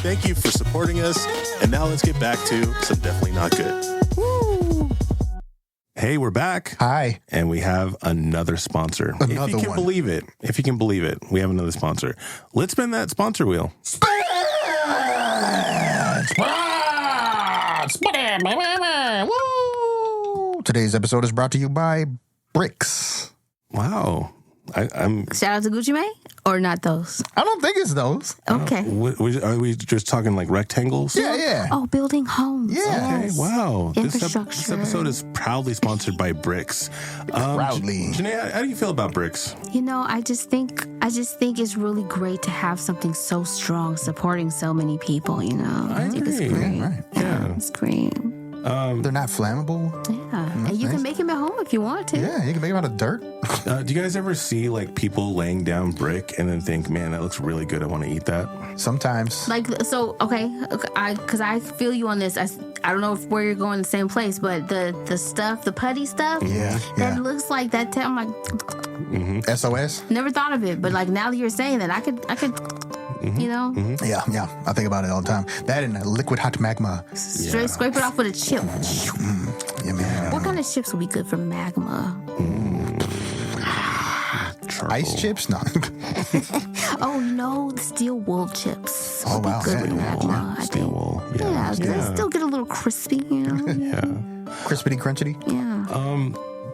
Thank you for supporting us. And now let's get back to some Definitely Not Good. Hey, we're back. Hi. And we have another sponsor. Another if you can one. believe it. If you can believe it, we have another sponsor. Let's spin that sponsor wheel. Woo! Today's episode is brought to you by Bricks. Wow. I'm. Shout out to Gucci Mane or not those? I don't think it's those. Okay. Are we just talking like rectangles? Yeah. Oh, building homes. Yeah. Okay, wow. This Infrastructure. episode is proudly sponsored by Bricks. Proudly. Janae, how do you feel about Bricks? You know, I just think it's really great to have something so strong supporting so many people, you know. I think it's agree. great. Right. Yeah. It's great. They're not flammable. Yeah. And you can make them at home if you want to. Yeah, you can make them out of dirt. Do you guys ever see like people laying down brick and then think, man, that looks really good. I want to eat that. Sometimes. Like, so, okay, because I feel you on this. I don't know if where you're going the same place, but the stuff, the putty stuff, Yeah. that looks like that. I'm like, SOS? never thought of it, but like now that you're saying that, I could, you know, Yeah. I think about it all the time. That and liquid hot magma. straight scrape it off with a chip. Yeah, man. What kind of chips would be good for magma? Charcoal. Ice chips? No. Oh no, the steel wool chips. Oh, wow. Good with Yeah. magma, I Steel think. wool. Yeah, they still get a little crispy, you know. Yeah. Crispity crunchity? Yeah.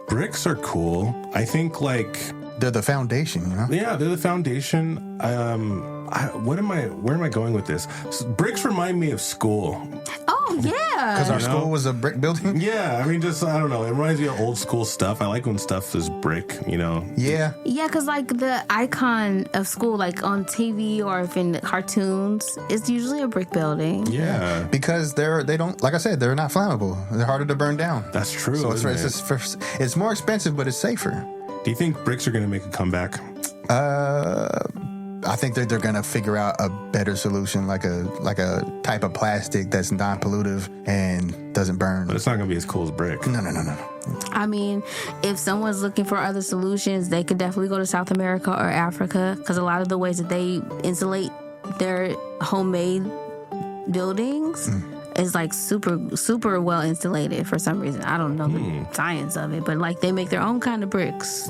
Bricks are cool. I think like, They're the foundation, you know? yeah, they're the foundation. Where am I going with this? Bricks remind me of school. Oh yeah. Because our You know? school was a brick building? Yeah, I mean, just, I don't know. It reminds me of old school stuff. I like when stuff is brick, you know? Yeah. Yeah, because like the icon of school, like on TV or if in cartoons, it's usually a brick building. Yeah. Because they don't, like I said, they're not flammable. They're harder to burn down. That's true. So isn't it? it's more expensive, but it's safer. Do you think bricks are going to make a comeback? I think that they're gonna figure out a better solution, like a type of plastic that's non-pollutive and doesn't burn. But it's not going to be as cool as brick. No. I mean, if someone's looking for other solutions, they could definitely go to South America or Africa because a lot of the ways that they insulate their homemade buildings is like super well insulated for some reason. I don't know the science of it, but like they make their own kind of bricks.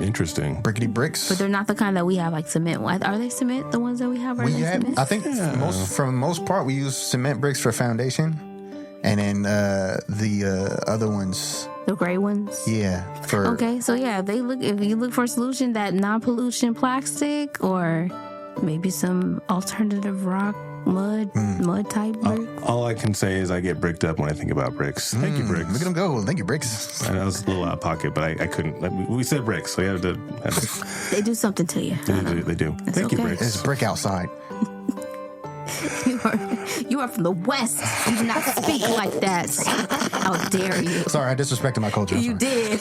Interesting. Brickety bricks. But they're not the kind that we have, like cement. Are they cement? The ones that we have? Are they cement? I think for the most part we use cement bricks for foundation, and then the other ones, The gray ones? yeah, for Okay, so yeah, if you look for a solution that non-pollution plastic or maybe some alternative rock mud type brick. All I can say is I get bricked up when I think about bricks. Thank you, bricks. Look at them go. Thank you, bricks. I know it's a little out of pocket, but I couldn't. We said bricks, so had to They do something to you. they do. Thank you, okay. bricks. It's brick outside. You are from the West. You do not speak like that. How dare you? Sorry, I disrespected my culture. I'm You sorry.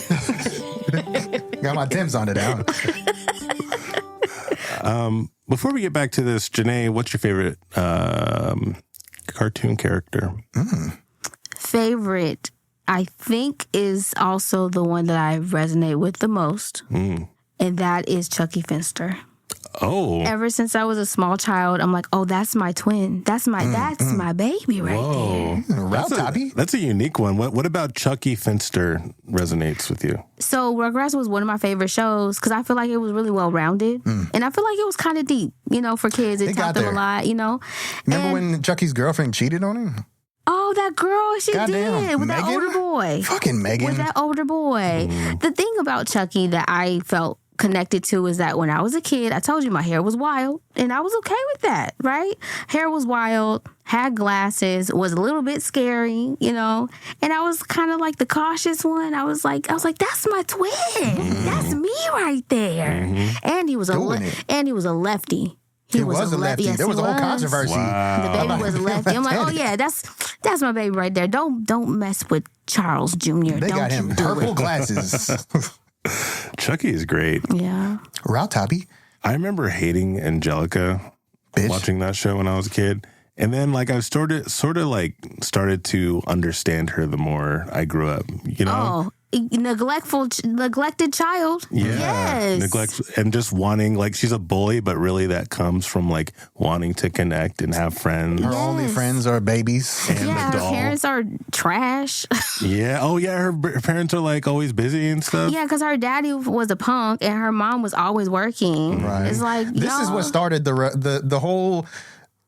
did. Got my Timbs on it now. Before we get back to this, Janae, what's your favorite cartoon character? Favorite, I think, is also the one that I resonate with the most, and that is Chucky Finster. Oh. Ever since I was a small child, I'm like, oh, that's my twin. That's my baby right Whoa. there. Ralph Toppy? That's a unique one. What about Chucky Finster resonates with you? So Rugrats was one of my favorite shows because I feel like it was really well rounded, and I feel like it was kind of deep. For kids, it taught them a lot. Remember when Chucky's girlfriend cheated on him? Oh, that girl, she Goddamn, did with Megan? that older boy. Fucking Megan. With that older boy. The thing about Chucky that I felt connected to is that when I was a kid, I told you my hair was wild, and I was okay with that, right? Hair was wild, had glasses, was a little bit scary, and I was kind of like the cautious one. I was like, that's my twin. That's me right there. And he was a lefty. He was a lefty. Yes, there was a whole controversy. Wow. The baby was a lefty. I'm like, oh yeah, that's my baby right there. Don't mess with Charles Jr. They got him purple glasses. Chucky is great. Yeah. Ralph Toppy. I remember hating Angelica watching that show when I was a kid. And then I started to understand her the more I grew up, Oh, neglected child. Yeah. Yes. Neglect and just wanting, she's a bully, but really that comes from wanting to connect and have friends. Her only friends are babies. And Yeah, the her doll. parents are trash. Yeah. Oh, yeah. Her parents are always busy and stuff. Yeah, because her daddy was a punk and her mom was always working. Right. It's like, This is what started the whole.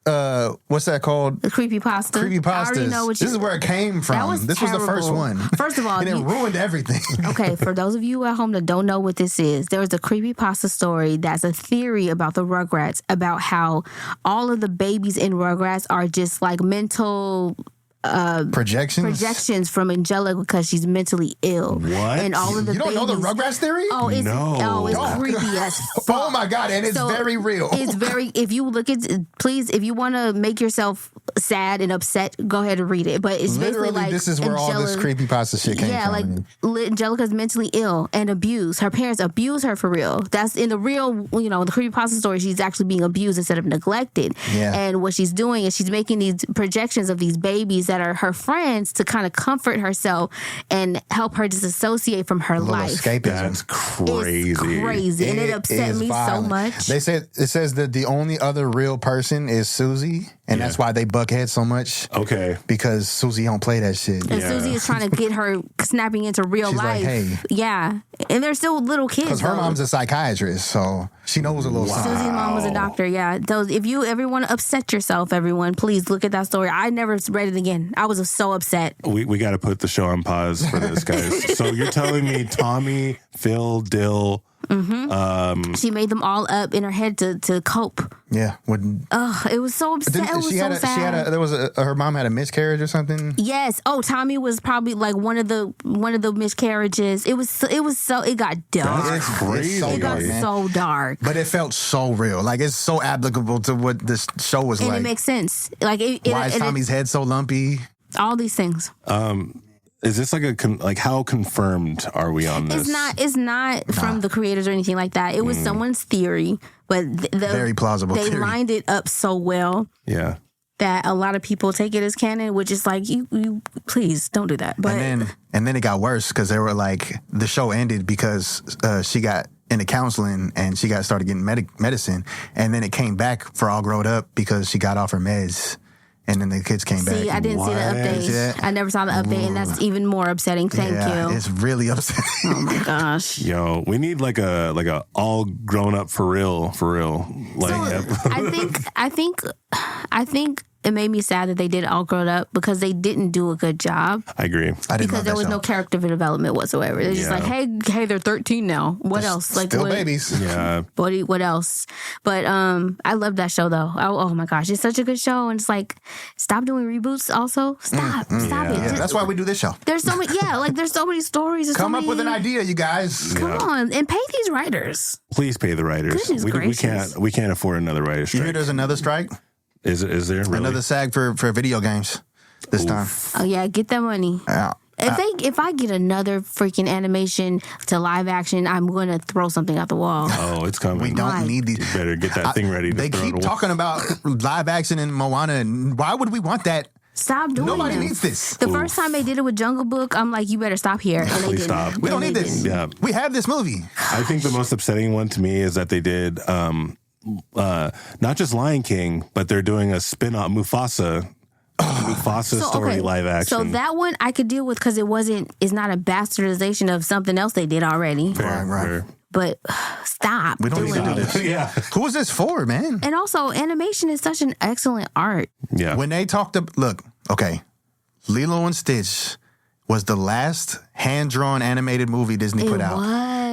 What's that called? The creepypasta. Creepypastas. I already know what This is where it came from. This was the first terrible. one. First of all, and it ruined everything. Okay, for those of you at home that don't know what this is, there's a creepypasta story that's a theory about the Rugrats, about how all of the babies in Rugrats are just mental projections from Angelica because she's mentally ill. What? And all of the You don't know the babies- Rugrats theory? It's Dog. creepy as fuck. Oh my God, and it's very real. It's very, if you look at, please, if you want to make yourself sad and upset, go ahead and read it. But it's Literally, basically this is where all this creepypasta shit came from. Angelica's mentally ill and abused. Her parents abuse her for real. That's in the real, the creepypasta story, she's actually being abused instead of neglected. Yeah. And what she's doing is she's making these projections of these babies that are her friends to kind of comfort herself and help her disassociate from her life. Escapism. That's crazy. It's crazy. And it upset is me violent. so much. It says that the only other real person is Susie, and that's why they buck heads so much. Okay. Because Susie don't play that shit. And Susie is trying to get her snapping into real She's life. like, hey. Yeah. And they're still little kids. Because her though. mom's a psychiatrist, so she knows a little something. Susie's mom was a doctor, yeah. Those, if you ever want to upset yourself, everyone, please look at that story. I never read it again. I was so upset. We got to put the show on pause for this, guys. So you're telling me Tommy, Phil, Dill. She made them all up in her head to cope. Yeah. It was so upset. It was so sad. Her mom had a miscarriage or something. Yes. Oh, Tommy was probably one of the miscarriages. It got dark. That's crazy. It got so dark. But it felt so real. It's so applicable to what this show was And like. it makes sense. Why is Tommy's head so lumpy? All these things. Is this how confirmed are we on this? It's not from the creators or anything like that. It was someone's theory, but Very plausible They theory. lined it up so well Yeah. that a lot of people take it as canon, which is you please don't do that. But And then it got worse because they were the show ended because she got into counseling and she started getting medicine, and then it came back for All Grown Up because she got off her meds. And then the kids came back. I didn't see the update. Yeah. I never saw the update, and that's even more upsetting. Thank you. It's really upsetting. Oh my gosh. Yo, we need a all grown up for real. I think it made me sad that they did All Grown Up because they didn't do a good job. I agree. Because there was no character development whatsoever. They're just hey, they're 13 now. What else? Still babies. Yeah. What else? But I love that show though. Oh my gosh, it's such a good show, and it's stop doing reboots. Also, stop it. Yeah, that's why we do this show. There's so many. There's so many stories. There's Come so up many, with an idea, you guys. Come on, and pay these writers. Please pay the writers. Goodness We gracious. can't afford another writer's You hear strike. there's another strike? Is there really? Another SAG for video games this time. Oh yeah, get that money. Yeah. If I get another freaking animation to live action, I'm gonna throw something out the wall. Oh, it's coming. We don't need these. You better get that thing ready. They keep talking about live action in Moana, and why would we want that? Stop doing Nobody this. needs this. The first time they did it with Jungle Book, I'm like, you better stop here. And they Please didn't. stop. We don't And need they this. didn't. Yeah. We have this movie. I think the most upsetting one to me is that they did not just Lion King, but they're doing a spin-off Mufasa story live action. So that one I could deal with because it's not a bastardization of something else they did already. Right. But stop. We don't need to do this. Yeah. Who is this for, man? And also, animation is such an excellent art. Yeah. When they talked look, okay, Lilo and Stitch was the last hand-drawn animated movie Disney put out.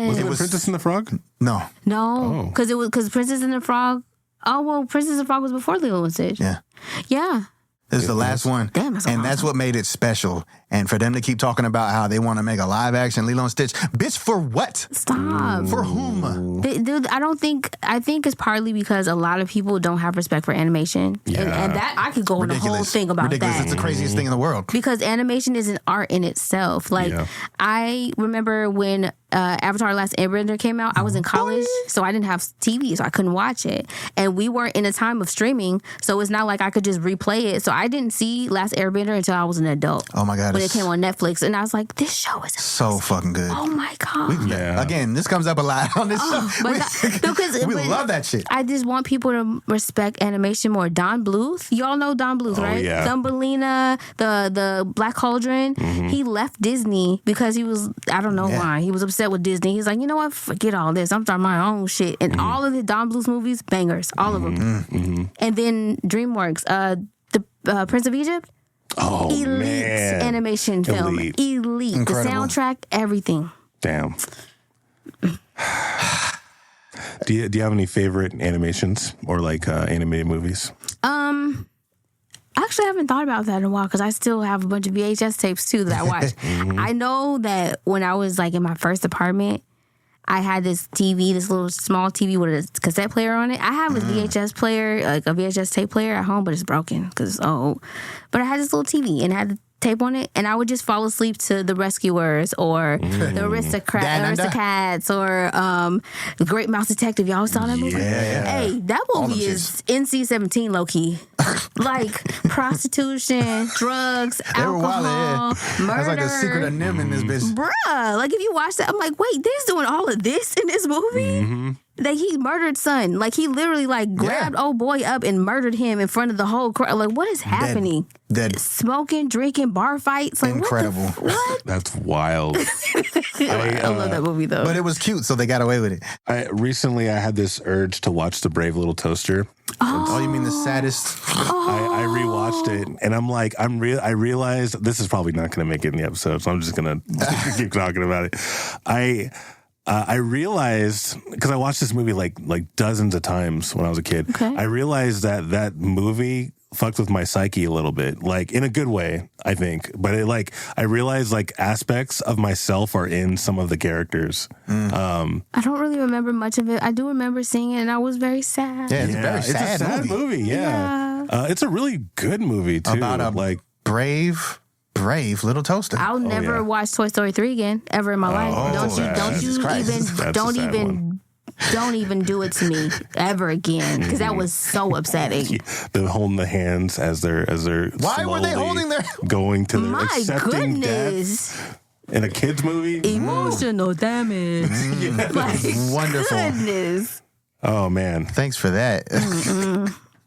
Was it Princess and the Frog? No. No, because Princess and the Frog. Oh well, Princess and the Frog was before Lilo and Stitch. Yeah. This is the last one. Damn, that's and that's what made it special. And for them to keep talking about how they want to make a live action Lilo and Stitch, bitch, for what? Stop. For whom? Dude, I think it's partly because a lot of people don't have respect for animation. Yeah. And that, I could go on a whole thing about Ridiculous. that. It's the craziest thing in the world. Because animation is an art in itself. Like, I remember when Avatar Last Airbender came out, I was in college, so I didn't have TV, so I couldn't watch it. And we weren't in a time of streaming, so it's not like I could just replay it. So I didn't see Last Airbender until I was an adult. Oh my God. When it came on Netflix. And I was like, this show is so fucking good. Oh my God. Again, this comes up a lot on this show. But we love that shit. I just want people to respect animation more. Don Bluth, y'all know Don Bluth, right? Yeah. Thumbelina, the Black Cauldron. He left Disney because he was, I don't know why, he was upset with Disney. He's like, you know what? Forget all this. I'm starting my own shit. And all of the Don Bluth movies, bangers, all of them. And then DreamWorks, the Prince of Egypt. Oh, Elite man. animation film. Elite. Incredible. The soundtrack, everything. Damn. Do you have any favorite animations or like animated movies? I actually haven't thought about that in a while because I still have a bunch of VHS tapes too that I watch. I know that when I was like in my first apartment, I had this TV, this little small TV with a cassette player on it. I have a VHS player, like a VHS tape player at home, but it's broken because it's old. But I had this little TV and it had the tape on it, and I would just fall asleep to The Rescuers or The Aristocats or The Great Mouse Detective. Y'all saw that movie? Yeah. Hey, that movie is NC-17 low-key. Like prostitution, drugs, alcohol, murder. That's like the secret of Nim in this bitch. Bruh, like if you watch that, I'm like, wait, they's doing all of this in this movie? That he murdered son. Like he literally like grabbed old boy up and murdered him in front of the whole crowd. Like what is happening? Dead. Smoking, drinking, bar fights. Like Incredible. What? That's wild. I love that movie though. But it was cute, so they got away with it. Recently, I had this urge to watch The Brave Little Toaster. Oh, you mean the saddest? I rewatched it, and I'm like, I realized this is probably not going to make it in the episode, so I'm just going to keep talking about it. I realized, because I watched this movie like dozens of times when I was a kid. Okay. I realized that movie fucked with my psyche a little bit, like in a good way, I think. But it I realized aspects of myself are in some of the characters. I don't really remember much of it. I do remember seeing it, and I was very sad. Yeah, it's a very sad movie. Yeah. It's a really good movie too. About a brave little toaster. I'll never watch Toy Story 3 again ever in my life. Don't even do it to me ever again, because that was so upsetting. They're holding the hands as they're Why were they holding their going to My accepting goodness. death in a kids movie? Emotional damage. Like, Wonderful. Goodness. Oh man, Thanks for that.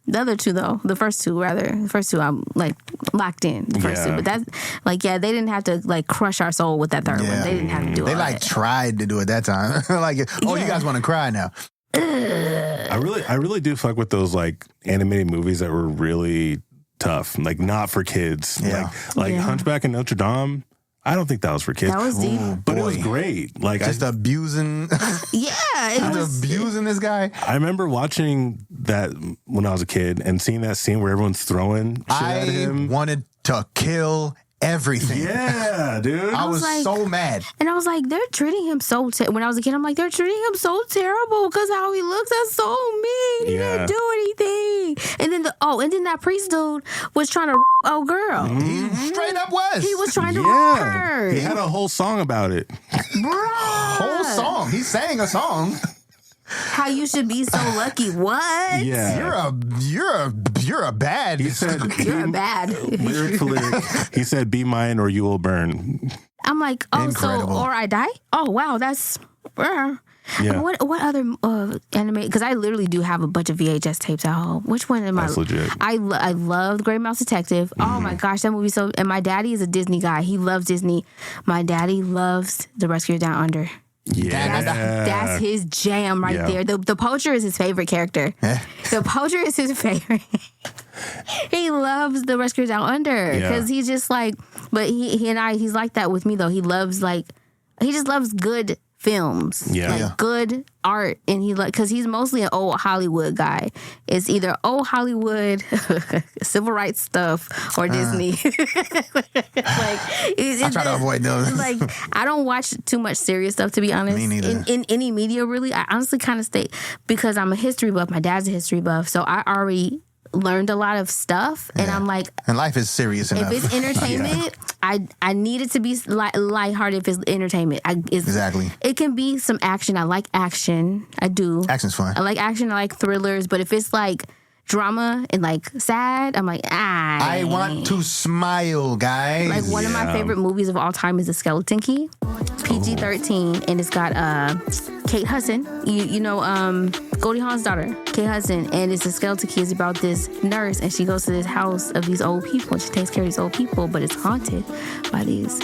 The other two, though, the first two, I'm like locked in. The first two, but that's they didn't have to crush our soul with that third one. They didn't have to do They all that. tried to do it that time. You guys want to cry now? I really do fuck with those animated movies that were really tough, not for kids. Yeah. Hunchback of Notre Dame. I don't think that was for kids. That was deep. But it was great. Just abusing. Yeah, it was abusing this guy. I remember watching that when I was a kid and seeing that scene where everyone's throwing shit at him. I wanted to kill everything. Yeah, dude. I was so mad. And I was like, they're treating him so when I was a kid, I'm like, they're treating him so terrible because how he looks. That's so mean. He didn't do anything. And then that priest dude was trying to old girl. He straight up was. He was trying to rape her. He had a whole song about it. Bruh. Whole song. He sang a song. How you should be so lucky. What? Yeah. You're a bad. He said, You're bad. lyric. He said, "Be mine or you will burn." I'm like, Incredible. or I die? Oh, wow, that's... Yeah. What other anime? Because I literally do have a bunch of VHS tapes at home. Which one am That's legit. I love Great Mouse Detective. Oh my gosh, that movie so. And my daddy is a Disney guy. He loves Disney. My daddy loves The Rescue Down Under. Yeah. That's his jam right there. The poacher is his favorite character. The poacher is his favorite. He loves The Rescue Down Under because he's just like, but he's like that with me though. He just loves good films, good art, and because he's mostly an old Hollywood guy. It's either old Hollywood, civil rights stuff, or Disney. I try to avoid those. Like, I don't watch too much serious stuff, to be honest. Me neither. In any media, really. I honestly kind of stay, because I'm a history buff. My dad's a history buff, so I already learned a lot of stuff, and I'm like, and life is serious enough. if it's entertainment, I need it to be lighthearted. If it's entertainment, exactly. It can be some action. I like action. I do. Action's fun. I like action. I like thrillers. But if it's like drama and like sad, I'm like, I want to smile, guys. Like one of my favorite movies of all time is The Skeleton Key. PG-13, and it's got Kate Hudson. You know Goldie Hawn's daughter, Kate Hudson, and it's The Skeleton Key is about this nurse, and she goes to this house of these old people, and she takes care of these old people, but it's haunted by these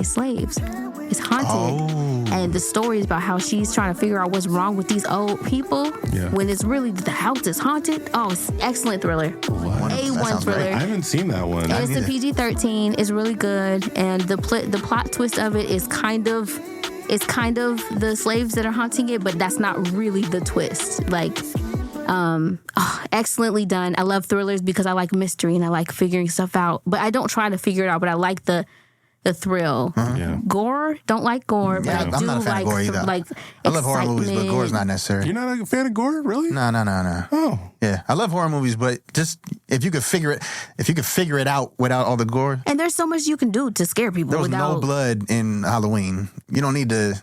slaves. It's haunted, and the story is about how she's trying to figure out what's wrong with these old people when it's really the house is haunted. Oh, it's an excellent thriller. A1 thriller. I haven't seen that one. And it's a PG-13. It's really good, and the plot twist of it is kind of the slaves that are haunting it, but that's not really the twist. Like, excellently done. I love thrillers because I like mystery and I like figuring stuff out. But I don't try to figure it out. But I like the thrill. Gore, don't like gore, but I do I'm not a fan like of gore either. like I love horror movies, but gore is not necessary. You're not a fan of gore, really? No. Oh, yeah. I love horror movies, but just if you could figure it out without all the gore. And there's so much you can do to scare people. There was no blood in Halloween. You don't need to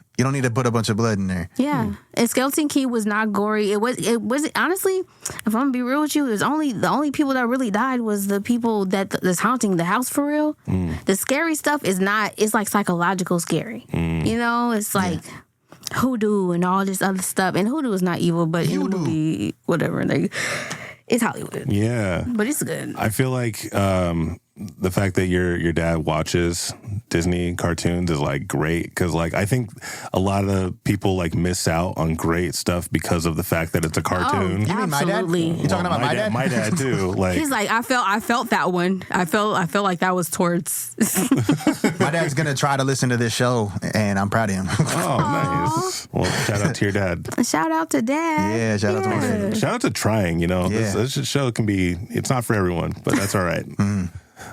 put a bunch of blood in there. Yeah, and Skeleton Key was not gory. It was honestly, if I'm gonna be real with you, the only people that really died was the people that's haunting the house for real. The scary stuff is not. It's like psychological scary. You know, it's like hoodoo and all this other stuff. And hoodoo is not evil, but in the movie, whatever. It's Hollywood. Yeah, but it's good. I feel like the fact that your dad watches Disney cartoons is like great, because like I think a lot of people like miss out on great stuff because of the fact that it's a cartoon. You mean my dad? You talking about my dad? My dad too. Like, he's like, I felt that one. I felt like that was towards. My dad's gonna try to listen to this show, and I'm proud of him. Oh, nice. Well, shout out to your dad. Shout out to dad. Yeah, shout out to my dad. Shout out to trying. You know, this show it's not for everyone, but that's all right.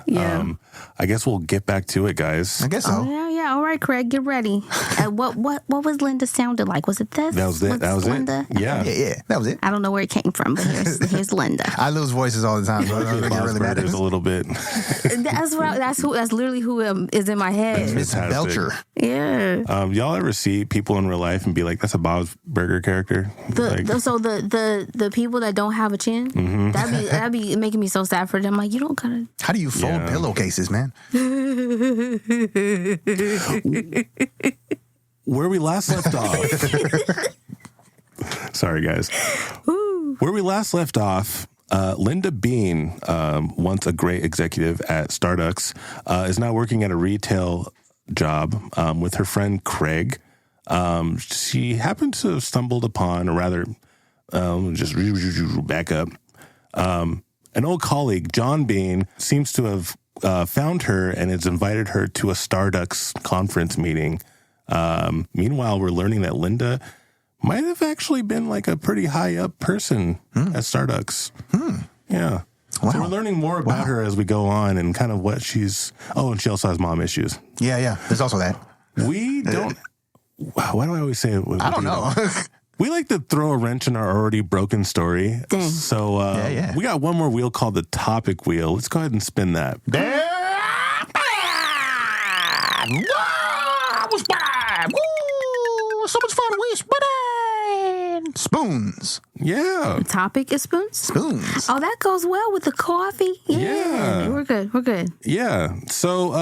Yeah. I guess we'll get back to it, guys. I guess so. Yeah. All right, Craig, get ready. What was Linda sounded like? Was it this? That was it. That was Linda? it. Yeah. Yeah. That was it. I don't know where it came from, but here's Linda. I lose voices all the time, so I don't get really mad. There's a little bit. That's literally who is in my head. Miss Belcher. Yeah. Y'all ever see people in real life and be like, "That's a Bob's Burger character"? The people that don't have a chin, that'd be making me so sad for them. Like, you don't gotta. How do you fold pillowcases, man? Where we last left off. Sorry, guys. Where we last left off, Linda Bean, once a great executive at Starducks, is now working at a retail job with her friend Craig. She happened to have stumbled upon, or rather, just back up, an old colleague, John Bean, seems to have found her and has invited her to a Starducks conference meeting. Meanwhile, we're learning that Linda might have actually been like a pretty high up person at Starducks. Yeah. Wow. So we're learning more about her as we go on and kind of what she's... Oh, and she also has mom issues. Yeah. There's also that. We don't... Why do I always say it? I don't know. We like to throw a wrench in our already broken story. Dang. So we got one more wheel called the topic wheel. Let's go ahead and spin that. So much fun. We spinning spoons. Yeah. The topic is spoons? Spoons. Oh, that goes well with the coffee. Yeah. We're good. Yeah. So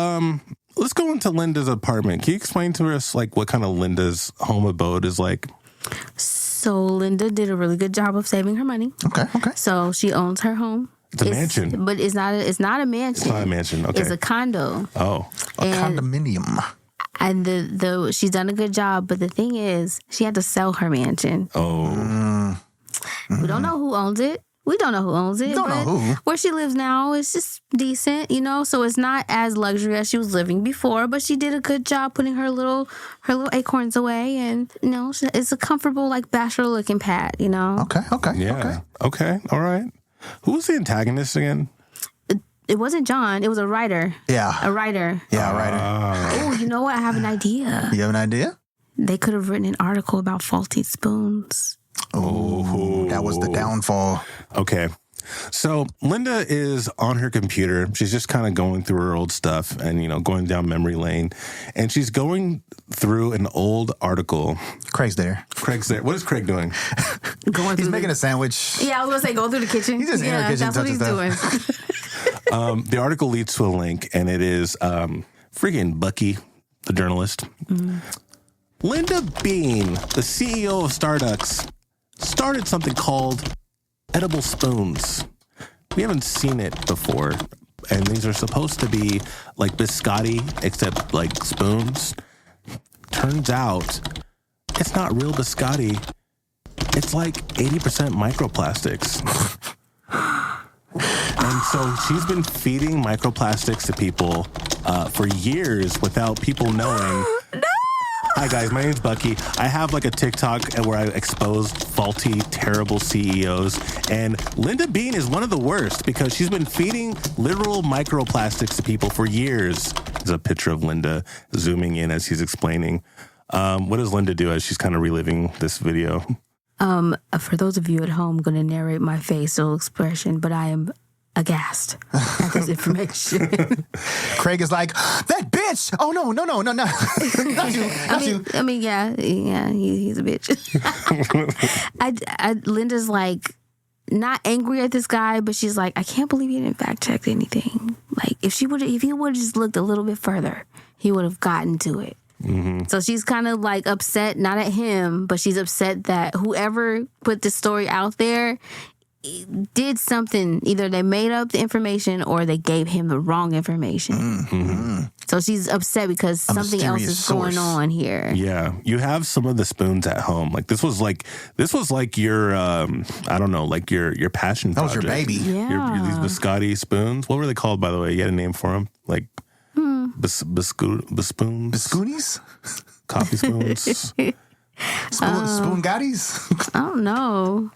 let's go into Linda's apartment. Can you explain to us like what kind of Linda's home abode is like? So Linda did a really good job of saving her money. Okay. So she owns her home. It's a mansion. But it's not a mansion. It's not a mansion. Okay. It's a condo. Oh. A condominium. And the she's done a good job, but the thing is, she had to sell her mansion. Oh. We don't know who owns it. We don't know who owns it. Don't know who. Where she lives now is just decent, you know. So it's not as luxury as she was living before, but she did a good job putting her little acorns away, and you know, it's a comfortable like bachelor looking pad, you know. Okay. Yeah. Okay. All right. Who was the antagonist again? It wasn't John. It was a writer. Yeah. A writer. Yeah, a writer. Oh, you know what? I have an idea. You have an idea? They could have written an article about faulty spoons. Oh, that was the downfall. Okay. So Linda is on her computer. She's just kind of going through her old stuff and, you know, going down memory lane. And she's going through an old article. Craig's there. Craig's there. What is Craig doing? He's making a sandwich. Yeah, I was going to say, go through the kitchen. He's just in her kitchen that's what he's touching doing. The article leads to a link, and it is freaking Bucky, the journalist. Linda Bean, the CEO of Starducks, started something called edible spoons. We haven't seen it before, and these are supposed to be like biscotti, except like spoons. Turns out it's not real biscotti. It's like 80% microplastics. And so she's been feeding microplastics to people for years without people knowing. Hi guys, my name's Bucky. I have like a TikTok where I expose faulty, terrible CEOs, and Linda Bean is one of the worst because she's been feeding literal microplastics to people for years. There's a picture of Linda zooming in as he's explaining. What does Linda do as she's kind of reliving this video? For those of you at home, I'm going to narrate my facial expression, but I am aghast at this information. Craig is like, that bitch! Oh, no. Not you. I mean, yeah, he's a bitch. Linda's like, not angry at this guy, but she's like, I can't believe he didn't fact check anything. Like, if he would have just looked a little bit further, he would have gotten to it. Mm-hmm. So she's kind of like upset, not at him, but she's upset that whoever put this story out there did something. Either they made up the information or they gave him the wrong information. Mm-hmm. So she's upset because something else is going on here. Yeah, you have some of the spoons at home. Like this was like your I don't know, like your passion project. That was your baby. Yeah. These biscotti spoons. What were they called, by the way? You had a name for them, like bispoons, Biscoonies? coffee spoons, Spoon Gotties? I don't know.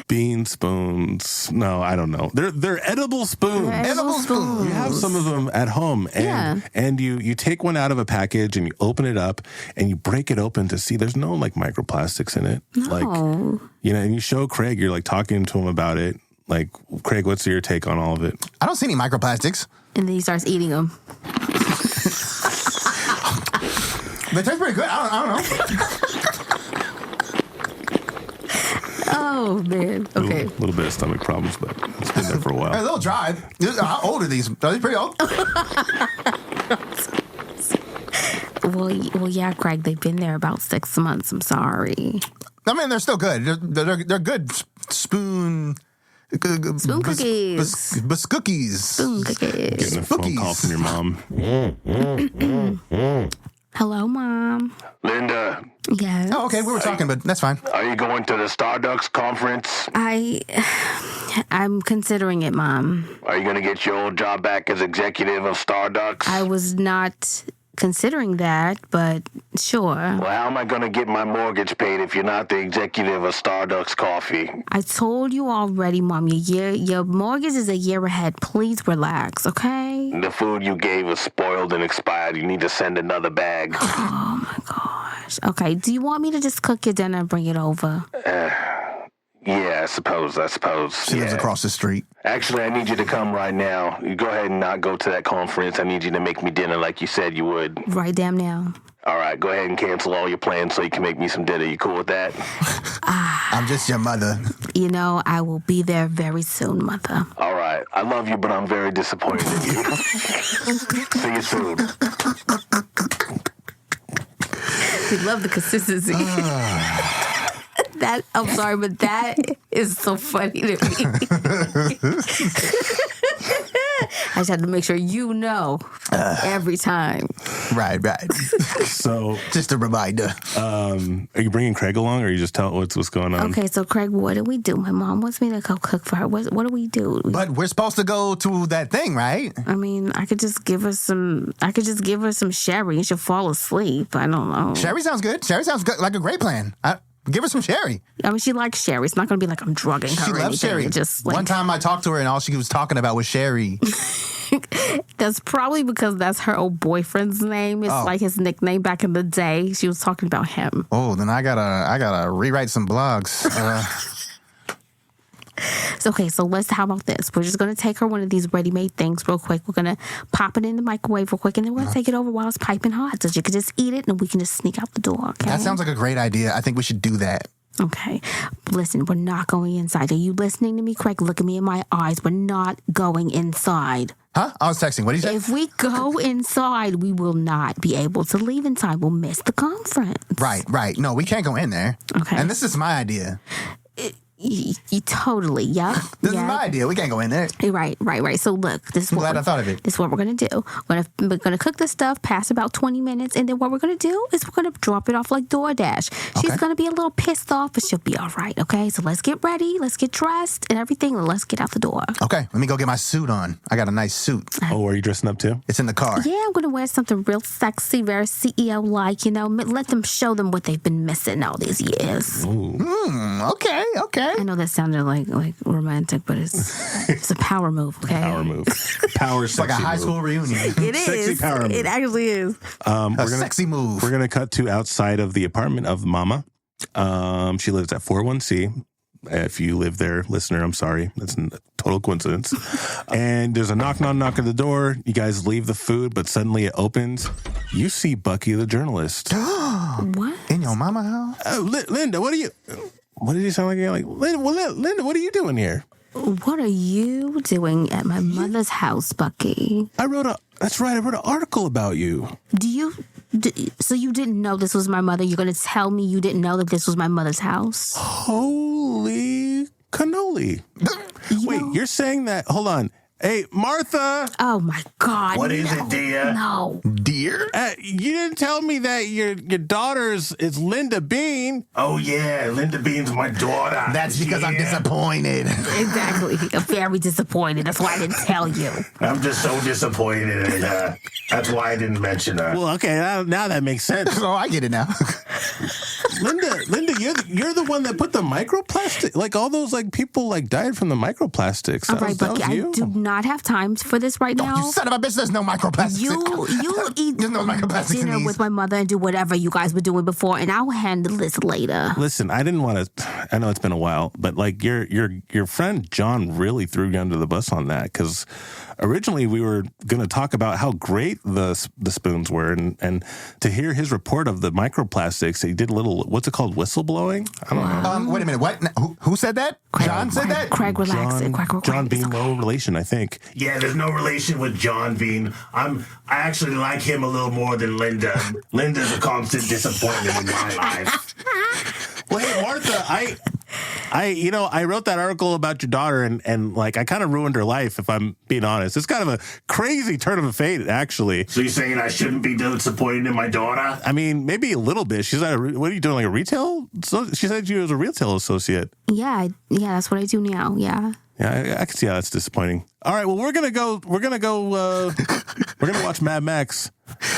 bean spoons. No, I don't know. They're edible spoons. Edible spoons. You have some of them at home, and you take one out of a package and you open it up and you break it open to see there's no like microplastics in it. No. Like, you know, and you show Craig, you're like talking to him about it. Like, Craig, what's your take on all of it? I don't see any microplastics. And then he starts eating them. They taste pretty good. I don't know. Oh, man. Okay. A little bit of stomach problems, but it's been there for a while. They're a little dry. How old are these? Are they pretty old? Well, yeah, Craig, they've been there about 6 months. I'm sorry. I mean, they're still good. They're good spoon cookies. Biscookies. Spoon cookies. Getting a phone call from your mom. Hello, Mom. Linda, Yes. Oh, okay. We were talking, but that's fine. are you going to the Starducks conference? I'm considering it, Mom. Are you going to get your old job back as executive of Starducks? I was not considering that, but sure. Well, how am I going to get my mortgage paid if you're not the executive of Starducks Coffee? I told you already, Mom. Your mortgage is a year ahead. Please relax, okay? The food you gave was spoiled and expired. You need to send another bag. Oh my gosh. Okay. Do you want me to just cook your dinner and bring it over? Yeah, I suppose. She lives across the street. Actually, I need you to come right now. You go ahead and not go to that conference. I need you to make me dinner like you said you would. Right damn now. All right, go ahead and cancel all your plans so you can make me some dinner. You cool with that? I'm just your mother. You know, I will be there very soon, Mother. All right. I love you, but I'm very disappointed in you. See you soon. We love the consistency. I'm sorry, but that is so funny to me. I just have to make sure you know every time. Right. So, Just a reminder. are you bringing Craig along, or you just tell what's going on? Okay, so Craig, what do we do? My mom wants me to go cook for her. What do we do? But we're supposed to go to that thing, right? I mean, I could just give her some sherry and she'll fall asleep. I don't know. Sherry sounds good. Sherry sounds good, like a great plan. Give her some sherry. I mean, she likes sherry. It's not going to be like I'm drugging her. She or loves anything. sherry. Just like, One time I talked to her and all she was talking about was sherry. that's probably because that's her old boyfriend's name. It's like his nickname back in the day. She was talking about him. Oh, then I gotta rewrite some blogs. So how about this? We're just going to take her one of these ready-made things real quick. We're going to pop it in the microwave real quick, and then we're going to take it over while it's piping hot so she can just eat it, and we can just sneak out the door, okay? That sounds like a great idea. I think we should do that. Okay. Listen, we're not going inside. Are you listening to me, Craig? Look at me in my eyes. We're not going inside. Huh? I was texting. What did you say? If we go inside, we will not be able to leave in time. We'll miss the conference. Right. No, we can't go in there. Okay. And this is my idea. You totally, yeah. This is my idea. We can't go in there. Right. So look, this is I'm glad I thought of it. This is what we're gonna do. We're gonna cook the stuff past about 20 minutes, and then what we're gonna do is we're gonna drop it off like DoorDash. She's gonna be a little pissed off, but she'll be all right. Okay, so let's get ready, let's get dressed and everything, and let's get out the door. Okay, let me go get my suit on. I got a nice suit. Oh, are you dressing up too? It's in the car. Yeah, I'm gonna wear something real sexy, very CEO-like. Let them show them what they've been missing all these years. Okay. I know that sounded like romantic, but it's a power move, okay? Power move. Power It's like a high school reunion. It is. Sexy power move. It actually is. Sexy move. We're gonna cut to outside of the apartment of Mama. She lives at 41C. If you live there, listener, I'm sorry. That's a total coincidence. And there's a knock at the door. You guys leave the food, but suddenly it opens. You see Bucky the journalist. What? In your mama house? Linda, what did he sound like? You're like, Linda, what are you doing here? What are you doing at my mother's house, Bucky? That's right, I wrote an article about you. So you didn't know this was my mother? You're going to tell me you didn't know that this was my mother's house? Holy cannoli. Wait, you're saying that? Hold on. Hey, Martha. Oh, my God. What is it, dear? No. Dear? You didn't tell me that your daughter's is Linda Bean. Oh, yeah, Linda Bean's my daughter. That's because I'm disappointed. Exactly. I'm very disappointed. That's why I didn't tell you. I'm just so disappointed in her. That's why I didn't mention her. Well, okay, now that makes sense. Oh, I get it now. Linda, you're the one that put the microplastic, like all those like people like died from the microplastics. All right, Bucky, I do not have time for this right now. You son of a bitch, there's no microplastics. You eat There's no microplastics in dinner these. with my mother and do whatever you guys were doing before, and I'll handle this later. Listen, I didn't want to. I know it's been a while, but like your friend John really threw you under the bus on that because originally we were going to talk about how great the spoons were, and to hear his report of the microplastics, he did a little. What's it called? Whistleblowing? I don't know. Wait a minute. What? Who said that? John said that? Craig, relax. John Bean, no relation, I think. Yeah, there's no relation with John Bean. I actually like him a little more than Linda. Linda's a constant disappointment in my life. Well, hey, Martha, I wrote that article about your daughter and like I kind of ruined her life, if I'm being honest. It's kind of a crazy turn of fate, actually. So you're saying I shouldn't be disappointed in my daughter? I mean, maybe a little bit. She's at what are you doing, like a retail? So she said you was a retail associate. Yeah, that's what I do now. Yeah. Yeah, I can see how that's disappointing. All right, well, we're gonna watch Mad Max.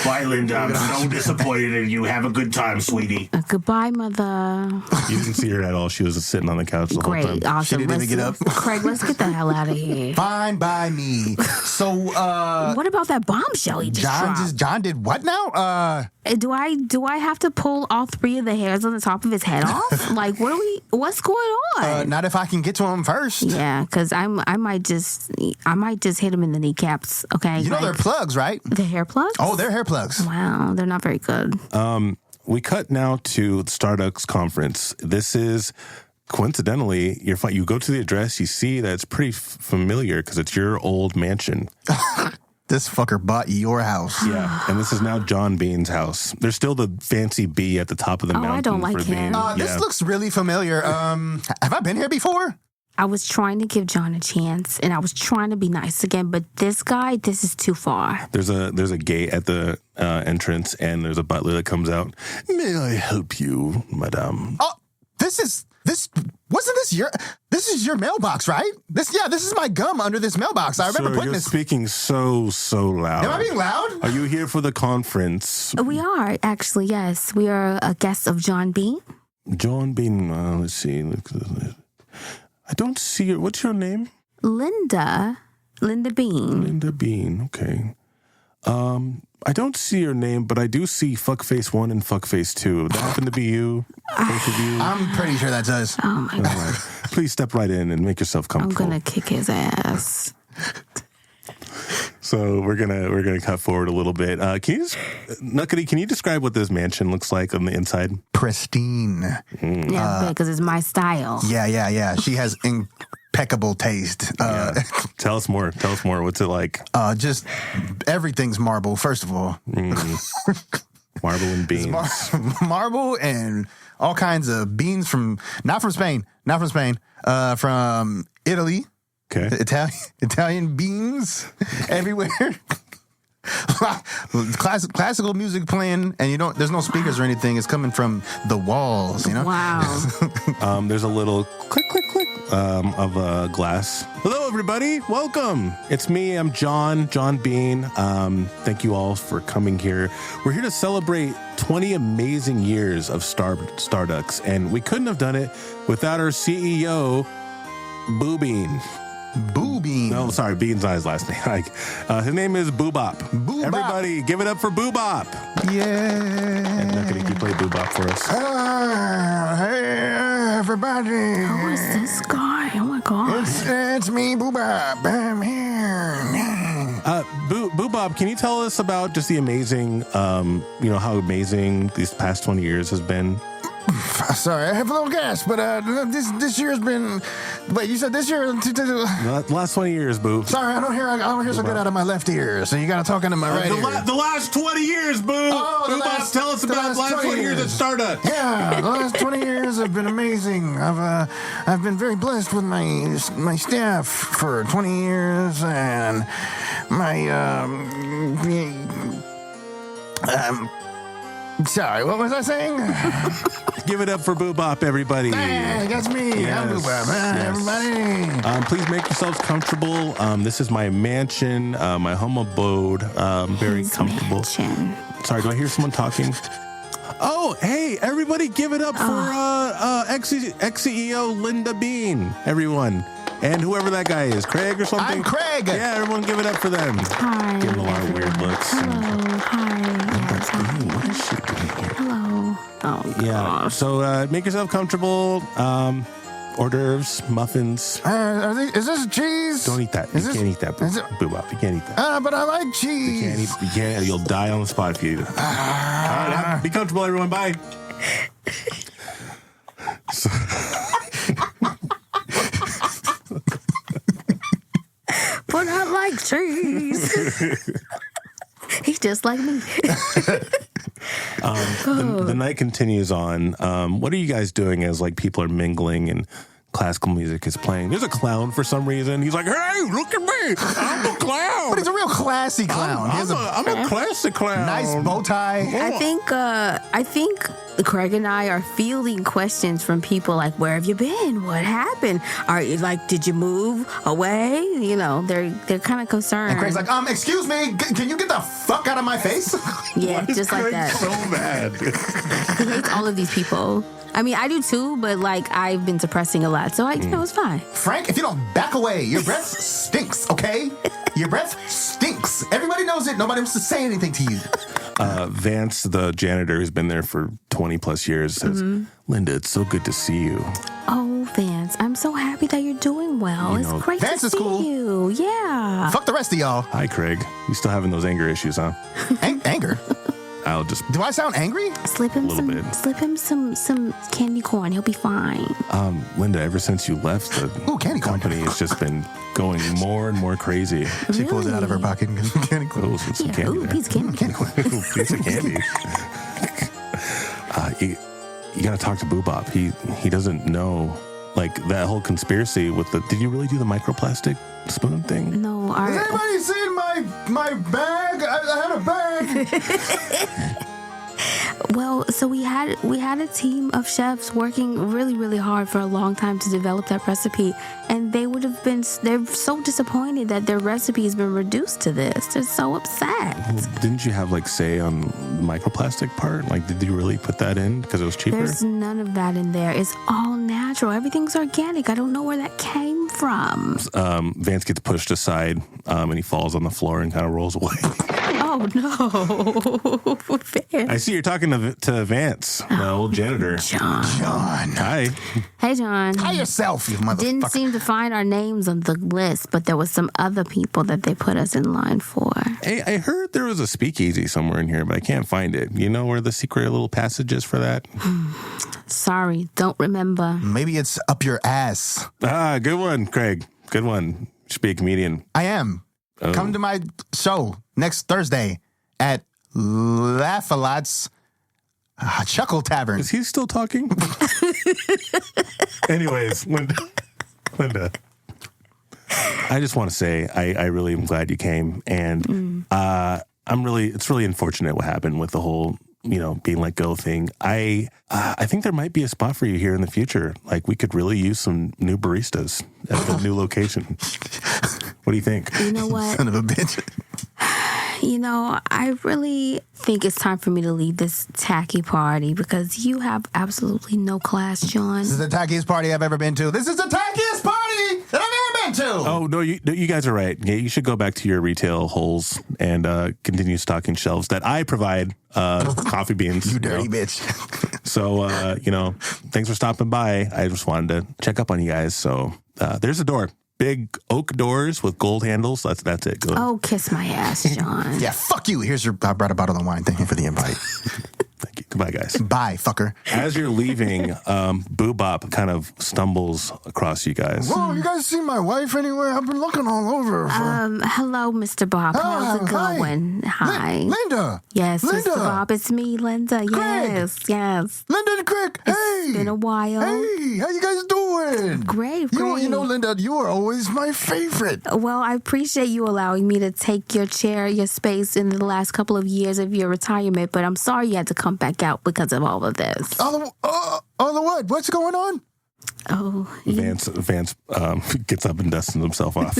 Bye, Linda. I'm so disappointed in you. Have a good time, sweetie. Goodbye, Mother. You didn't see her at all. She was sitting on the couch the whole time. Great, awesome. She didn't even get up. Craig, let's get the hell out of here. Fine by me. So, what about that bombshell he just dropped? John did what now? Do I have to pull all three of the hairs on the top of his head off? Like, what's going on? Not if I can get to him first. Yeah, because I might just hit him in the kneecaps. Okay, You know they're plugs, right? the hair plugs. Oh, they're hair plugs. Wow, they're not very good. We cut now to the Starducks conference. This is coincidentally, you go to the address, you see that it's pretty familiar because it's your old mansion. This fucker bought your house. Yeah, and this is now John Bean's house. There's still the fancy bee at the top of the mountain. I don't like for him. Bean. This looks really familiar. Have I been here before? I was trying to give John a chance, and I was trying to be nice again, but this guy, this is too far. There's a gate at the entrance, and there's a butler that comes out. May I help you, madame? Oh, this is your mailbox, right? This is my gum under this mailbox. I remember Sir, putting you're this. speaking so loud. Am I being loud? Are you here for the conference? We are, actually, yes. We are a guest of John Bean. John Bean, let's see. I don't see your, what's your name? Linda Bean. Linda Bean, okay. I don't see your name, but I do see Fuckface 1 and Fuckface 2. Would that happen to be you? Both of you? I'm pretty sure that does. Oh, my God. All right. Please step right in and make yourself I'm comfortable. going to kick his ass. So we're gonna cut forward a little bit. Nuqady, can you describe what this mansion looks like on the inside? Pristine. Yeah, because it's my style. Yeah. She has impeccable taste. Tell us more. What's it like? Just everything's marble, first of all. Marble and beans. Marble and all kinds of beans not from Spain, from Italy. Okay. Italian beans everywhere. Classical music playing, and there's no speakers or anything. It's coming from the walls, Wow. There's a little click, click, click of glass. Hello, everybody. Welcome. It's me. I'm John Bean. Thank you all for coming here. We're here to celebrate 20 amazing years of Starducks, and we couldn't have done it without our CEO, Boo Bean. Boo Bean. No, sorry, Bean's not his last name. His name is Boobop. Boobop. Everybody, give it up for Boobop. Yeah. And Nuqady, can you play Boobop for us? Hey, everybody. Who is this guy? Oh, my God. It's me, Boobop. I'm here. Boobop, can you tell us about just the amazing, how amazing these past 20 years has been? Sorry, I have a little gas, but this year's been. Wait, you said this year? The last 20 years, Boo. Sorry, I don't hear so good out of my left ear, so you got to talk into my right ear. The last 20 years, Boo. Boobop, tell us about the last 20 years at Starducks. Yeah, the last 20 years have been amazing. I've been very blessed with my staff for 20 years, and sorry, what was I saying? Give it up for Boobop, everybody. Hey, that's me. Yes, I'm Boobop. yes. Everybody. Please make yourselves comfortable. This is my mansion, my home abode. Very comfortable. Mansion. Sorry, do I hear someone talking? Oh, hey, everybody give it up for ex-CEO Linda Bean, everyone. And whoever that guy is, Craig or something? I'm Craig. Yeah, everyone give it up for them. Hi. Give them a lot of weird looks. Hello. Hi. Yes, hi. What is she doing here? Hello. Oh, Yeah, gosh. so make yourself comfortable. Hors d'oeuvres, muffins. Is this cheese? Don't eat that. You can't eat that, Boobop. You can't eat that. But I like cheese. You can't. You'll die on the spot if you eat it. All right, be comfortable, everyone. Bye. But I like cheese. He's just like me. The night continues on. What are you guys doing as people are mingling and classical music is playing? There's a clown for some reason. He's like, "Hey, look at me! I'm a clown." But he's a real classy clown. I'm a classic clown. Nice bow tie. I think Craig and I are fielding questions from people like, "Where have you been? What happened? Are you did you move away?" They're kind of concerned. And Craig's like, excuse me, can you get the fuck out of my face? Yeah, just like that. So bad. He hates all of these people. I mean, I do too, but I've been suppressing a lot, so it's fine. Frank, if you don't back away, your breath stinks, okay? Your breath stinks. Everybody knows it. Nobody wants to say anything to you. Vance, the janitor who's been there for 20 plus years, says, "Linda, it's so good to see you." Oh, Vance, I'm so happy that you're doing well. It's great Vance to is see cool. you. Yeah. Fuck the rest of y'all. Hi, Craig. You still having those anger issues, huh? Anger? I'll just Do I sound angry? Slip him little bit. some candy corn. He'll be fine. Linda, ever since you left, the Candy corn. company has just been going more and more crazy. She pulls it out of her pocket and goes, candy corn. Oh, some candy Ooh, there. piece of candy. Candy corn. Ooh, piece of candy. You got to talk to Boobop. He doesn't know, like, that whole conspiracy with the... Did you really do the microplastic spoon thing? No, Has anybody seen my bag? I had a bag. Well, so we had a team of chefs working really, really hard for a long time to develop that recipe, and they're so disappointed that their recipe has been reduced to this. They're so upset. Well, didn't you have, like, say on the microplastic part? Like, did you really put that in because it was cheaper? There's none of that in there. It's all natural. Everything's organic. I don't know where that came from. Vance gets pushed aside, and he falls on the floor and kind of rolls away. Oh no! I see you're talking to Vance, the old janitor. John. Hi. Hey, John. Hi yourself, you motherfucker. Didn't seem to find our names on the list, but there was some other people that they put us in line for. Hey, I heard there was a speakeasy somewhere in here, but I can't find it. You know where the secret little passage is for that? Sorry, don't remember. Maybe it's up your ass. Ah, good one, Craig. Good one. Should be a comedian. I am. Oh. Come to my show next Thursday at Laugh-A-Lot's Chuckle Tavern. Is he still talking? Anyways, Linda, I just want to say I really am glad you came, and it's really unfortunate what happened with the whole being let go thing. I think there might be a spot for you here in the future. Like, we could really use some new baristas at the new location. What do you think? You know what? Son of a bitch. I really think it's time for me to leave this tacky party because you have absolutely no class, John. This is the tackiest party I've ever been to. This is the tackiest party that I've ever been to. Oh, no, you guys are right. Yeah, you should go back to your retail holes and continue stocking shelves that I provide coffee beans. You dirty bitch. So, thanks for stopping by. I just wanted to check up on you guys. So there's a door. Big oak doors with gold handles. That's it. Go. Oh, kiss my ass, John. Yeah, fuck you. I brought a bottle of wine. Thank you for the invite. Thank you. Goodbye, guys. Bye, fucker. As you're leaving, Boobop kind of stumbles across you guys. Whoa, you guys seen my wife anywhere? I've been looking all over. Hello, Mr. Bob. How's it hi. going? Hi. Linda. Yes, Linda. Mr. Bob. It's me, Linda. Craig. Yes. Linda and Craig. Hey. It's been a while. Hey, how you guys doing? Great. You know, Linda, you are always my favorite. Well, I appreciate you allowing me to take your space in the last couple of years of your retirement, but I'm sorry you had to come back out because of all of this. All the what? What's going on? Oh, Vance gets up and dusts himself off.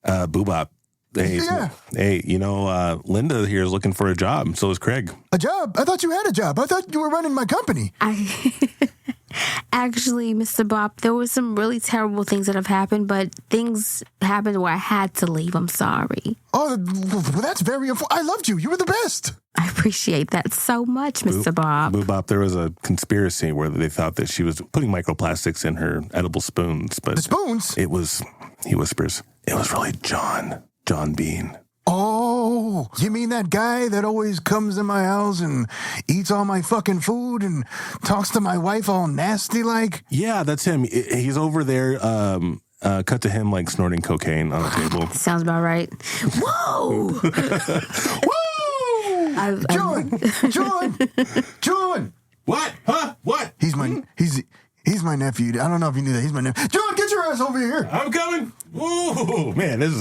Boobop. Hey, Yeah. Hey, Linda here is looking for a job. So is Craig. A job? I thought you had a job. I thought you were running my company. Actually, Mr. Bob, there were some really terrible things that have happened, but things happened where I had to leave. I'm sorry. Oh, well, that's very I loved you. You were the best. I appreciate that so much, Mr. Bob. Boobop, there was a conspiracy where they thought that she was putting microplastics in her edible spoons, but The spoons? he whispers, it was really John Bean. Oh, you mean that guy that always comes in my house and eats all my fucking food and talks to my wife all nasty like? Yeah, that's him. He's over there. Cut to him like snorting cocaine on a table. Sounds about right. Whoa! John! What? Huh? What? He's my nephew. I don't know if you knew that. He's my nephew. John, get your ass over here. I'm coming. Whoa, man, this is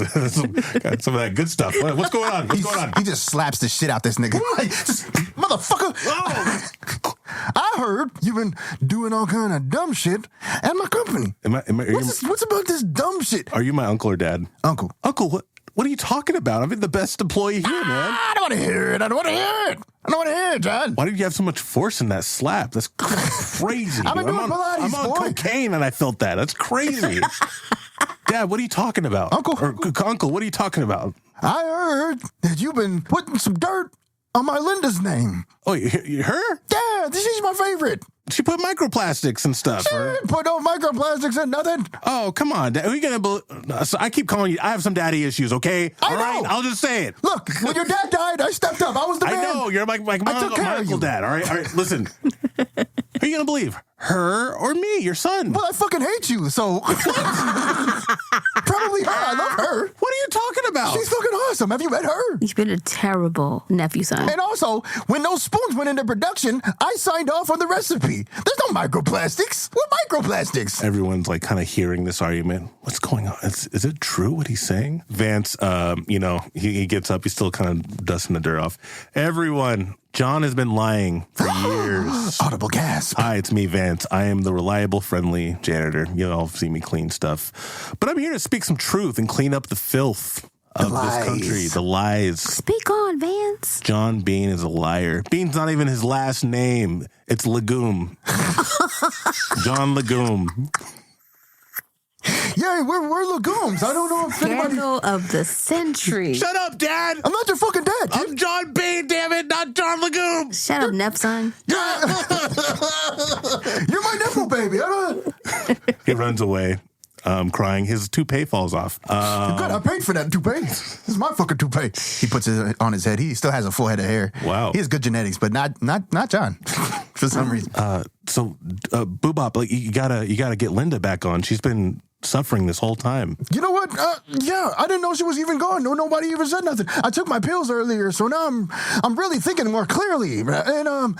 got some of that good stuff. What's going on? What's going on? He just slaps the shit out this nigga. Motherfucker. Oh. I heard you've been doing all kind of dumb shit at my company. What's about this dumb shit? Are you my uncle or dad? Uncle. Uncle, what are you talking about? I'm the best employee here, man. I don't want to hear it, John. Why did you have so much force in that slap? That's crazy. I've been doing Pilates, I'm on boy. cocaine and I felt that. That's crazy. Dad, what are you talking about? Uncle, what are you talking about? I heard that you've been putting some dirt on my Linda's name. Oh, her? Yeah, she's my favorite. She put microplastics and stuff. She didn't put no microplastics in nothing. Oh, come on. Are you gonna so I keep calling you. I have some daddy issues, okay? I All right, know. I'll just say it. Look, when your dad died, I stepped up. I was the man. I know. You're my took care of uncle you. dad. All right. Listen. Who are you gonna believe? Her or me, your son? Well, I fucking hate you, so probably her. I love her. What are you talking about? She's fucking awesome. Have you met her? You've been a terrible nephew, son. And also, when those spoons went into production, I signed off on the recipe. There's no microplastics. What microplastics? Everyone's like kind of hearing this argument. What's going on? Is it true what he's saying? Vance, he gets up. He's still kind of dusting the dirt off. Everyone, John has been lying for years. Audible gasp. Hi, it's me, Vance. I am the reliable, friendly janitor. You all see me clean stuff. But I'm here to speak some truth and clean up the filth of this country. The lies. Speak on, Vance. John Bean is a liar. Bean's not even his last name. It's Legume. John Legume. Yeah, we're legumes. I don't know if anybody... Scandal of the century. Shut up, Dad! I'm not your fucking dad, kid. I'm John Bean, damn it, not John Legume! Shut up, Nep, son. You're my nipple baby. I don't... He runs away, crying. His toupee falls off. Good, I paid for that toupee. This is my fucking toupee. He puts it on his head. He still has a full head of hair. Wow. He has good genetics, but not John for some reason. So, Boobop, like, you gotta get Linda back on. She's been suffering this whole time. You know what? I didn't know she was even gone. Nobody even said nothing. I took my pills earlier, so now I'm really thinking more clearly. And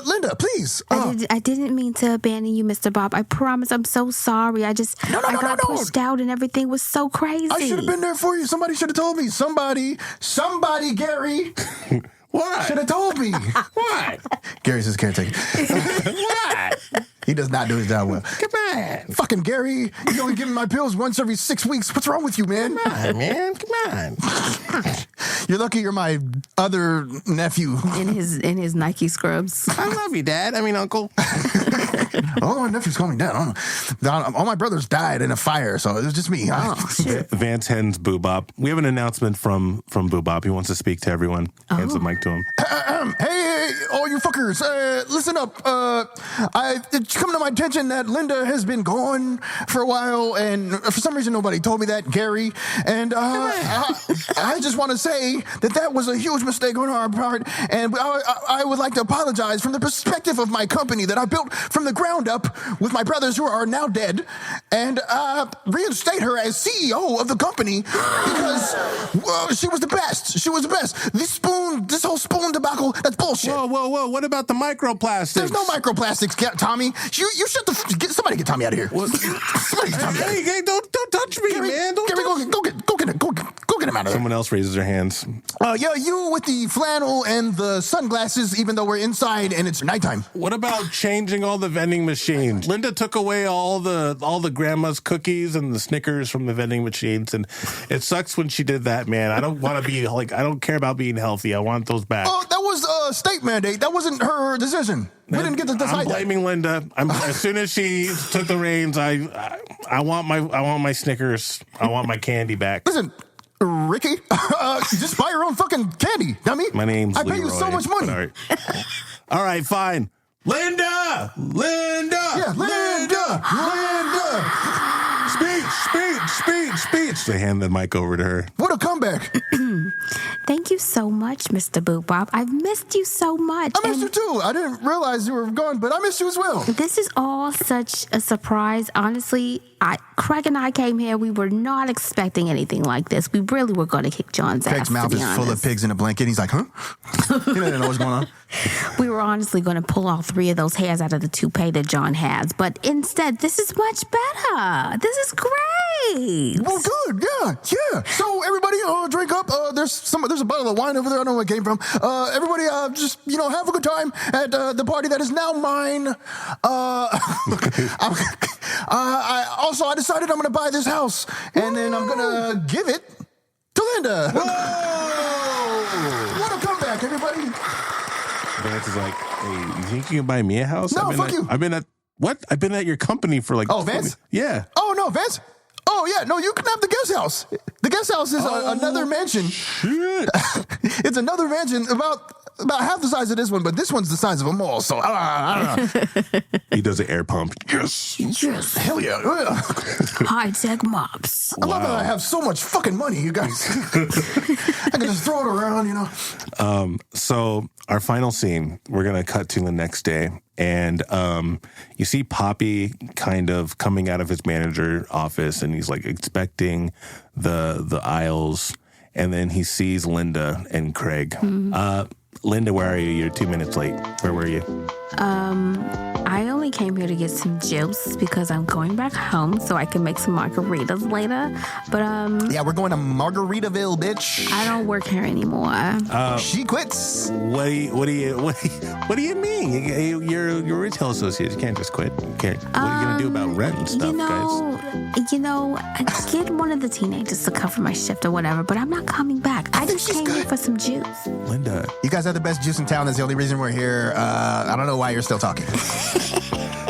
Linda, please. I didn't mean to abandon you, Mr. Bob. I promise. I'm so sorry. I got pushed out and everything was so crazy. I should have been there for you. Somebody should have told me. Somebody, Gary. What? Should have told me. What? Gary's his caretaker. What? He does not do his job well. Come on. Fucking Gary, you only give me my pills once every 6 weeks. What's wrong with you, man? Come on, man. Come on. You're lucky you're my other nephew. in his Nike scrubs. I love you, Dad. I mean, Uncle. All my nephews call me dad. I don't know. All my brothers died in a fire, so it was just me. Vance hands Boobop. We have an announcement from Boobop. He wants to speak to everyone. Hands the mic to him. Hey, all you fuckers, listen up. It's come to my attention that Linda has been gone for a while, and for some reason nobody told me that, Gary. And I just want to say that was a huge mistake on our part, and I would like to apologize from the perspective of my company that I built from the ground up with my brothers who are now dead, and reinstate her as CEO of the company because she was the best. She was the best. This whole spoon debacle, that's bullshit. Whoa. What about the microplastics? There's no microplastics, Tommy. You shut somebody get Tommy out of here. Somebody get Tommy out of here. Hey, don't touch me, Gary, man. Gary, go get him out of there. Someone else raises their hands. Yeah, you with the flannel and the sunglasses, even though we're inside and it's nighttime. What about changing all the vending machines? Linda took away all the grandma's cookies and the Snickers from the vending machines, and it sucks when she did that, man. I don't want to be I don't care about being healthy. I want those back. Oh, that was a state mandate. That wasn't her decision. We didn't get to decide I'm blaming Linda. As soon as she took the reins, I want my Snickers. I want my candy back. Listen, Ricky, just buy your own fucking candy, dummy. My name's I pay you so much money. All right. All right, fine. Linda! Yeah, Linda! Speech! They hand the mic over to her. What a comeback. Thank you so much, Mr. Boop-Bop. I've missed you so much. I missed you too. I didn't realize you were gone, but I missed you as well. This is all such a surprise. Honestly, Craig and I came here. We were not expecting anything like this. We really were going to kick John's ass. Craig's mouth is full of pigs in a blanket. He's like, huh? He didn't know what's going on. We were honestly going to pull all 3 of those hairs out of the toupee that John has. But instead, this is much better. This is great. Well, good. Yeah. So everybody, drink up. There's a bottle of wine over there. I don't know where it came from. Everybody, just have a good time at the party that is now mine. I decided I'm going to buy this house, and then I'm going to give it to Linda. Whoa! What a comeback, everybody. Vance is like, hey, you think you can buy me a house? No, fuck you. I've been at your company for like... Oh, Vance? Yeah. Oh, no, Vance? Oh, yeah, no, you can have the guest house. The guest house is another mansion. Shit. It's another mansion about half the size of this one, but this one's the size of a mall, so I don't know. He does an air pump. Yes. Yes. Hell yeah. High-tech mops. I love that I have so much fucking money, you guys. I can just throw it around, you know. So our final scene, we're going to cut to the next day. And you see Poppy kind of coming out of his manager office, and he's like inspecting the aisles. And then he sees Linda and Craig. Linda, where are you? You're 2 minutes late. Where were you? I only came here to get some juice because I'm going back home so I can make some margaritas later. But Yeah, we're going to Margaritaville, bitch. I don't work here anymore. She quits. What do you mean? You're a retail associate. You can't just quit. What are you gonna do about rent and stuff, I get one of the teenagers to cover my shift or whatever, but I'm not coming back. I just came here for some juice. guys? Linda, You guys have the best juice in town. That's the only reason we're here. I don't know why you're still talking.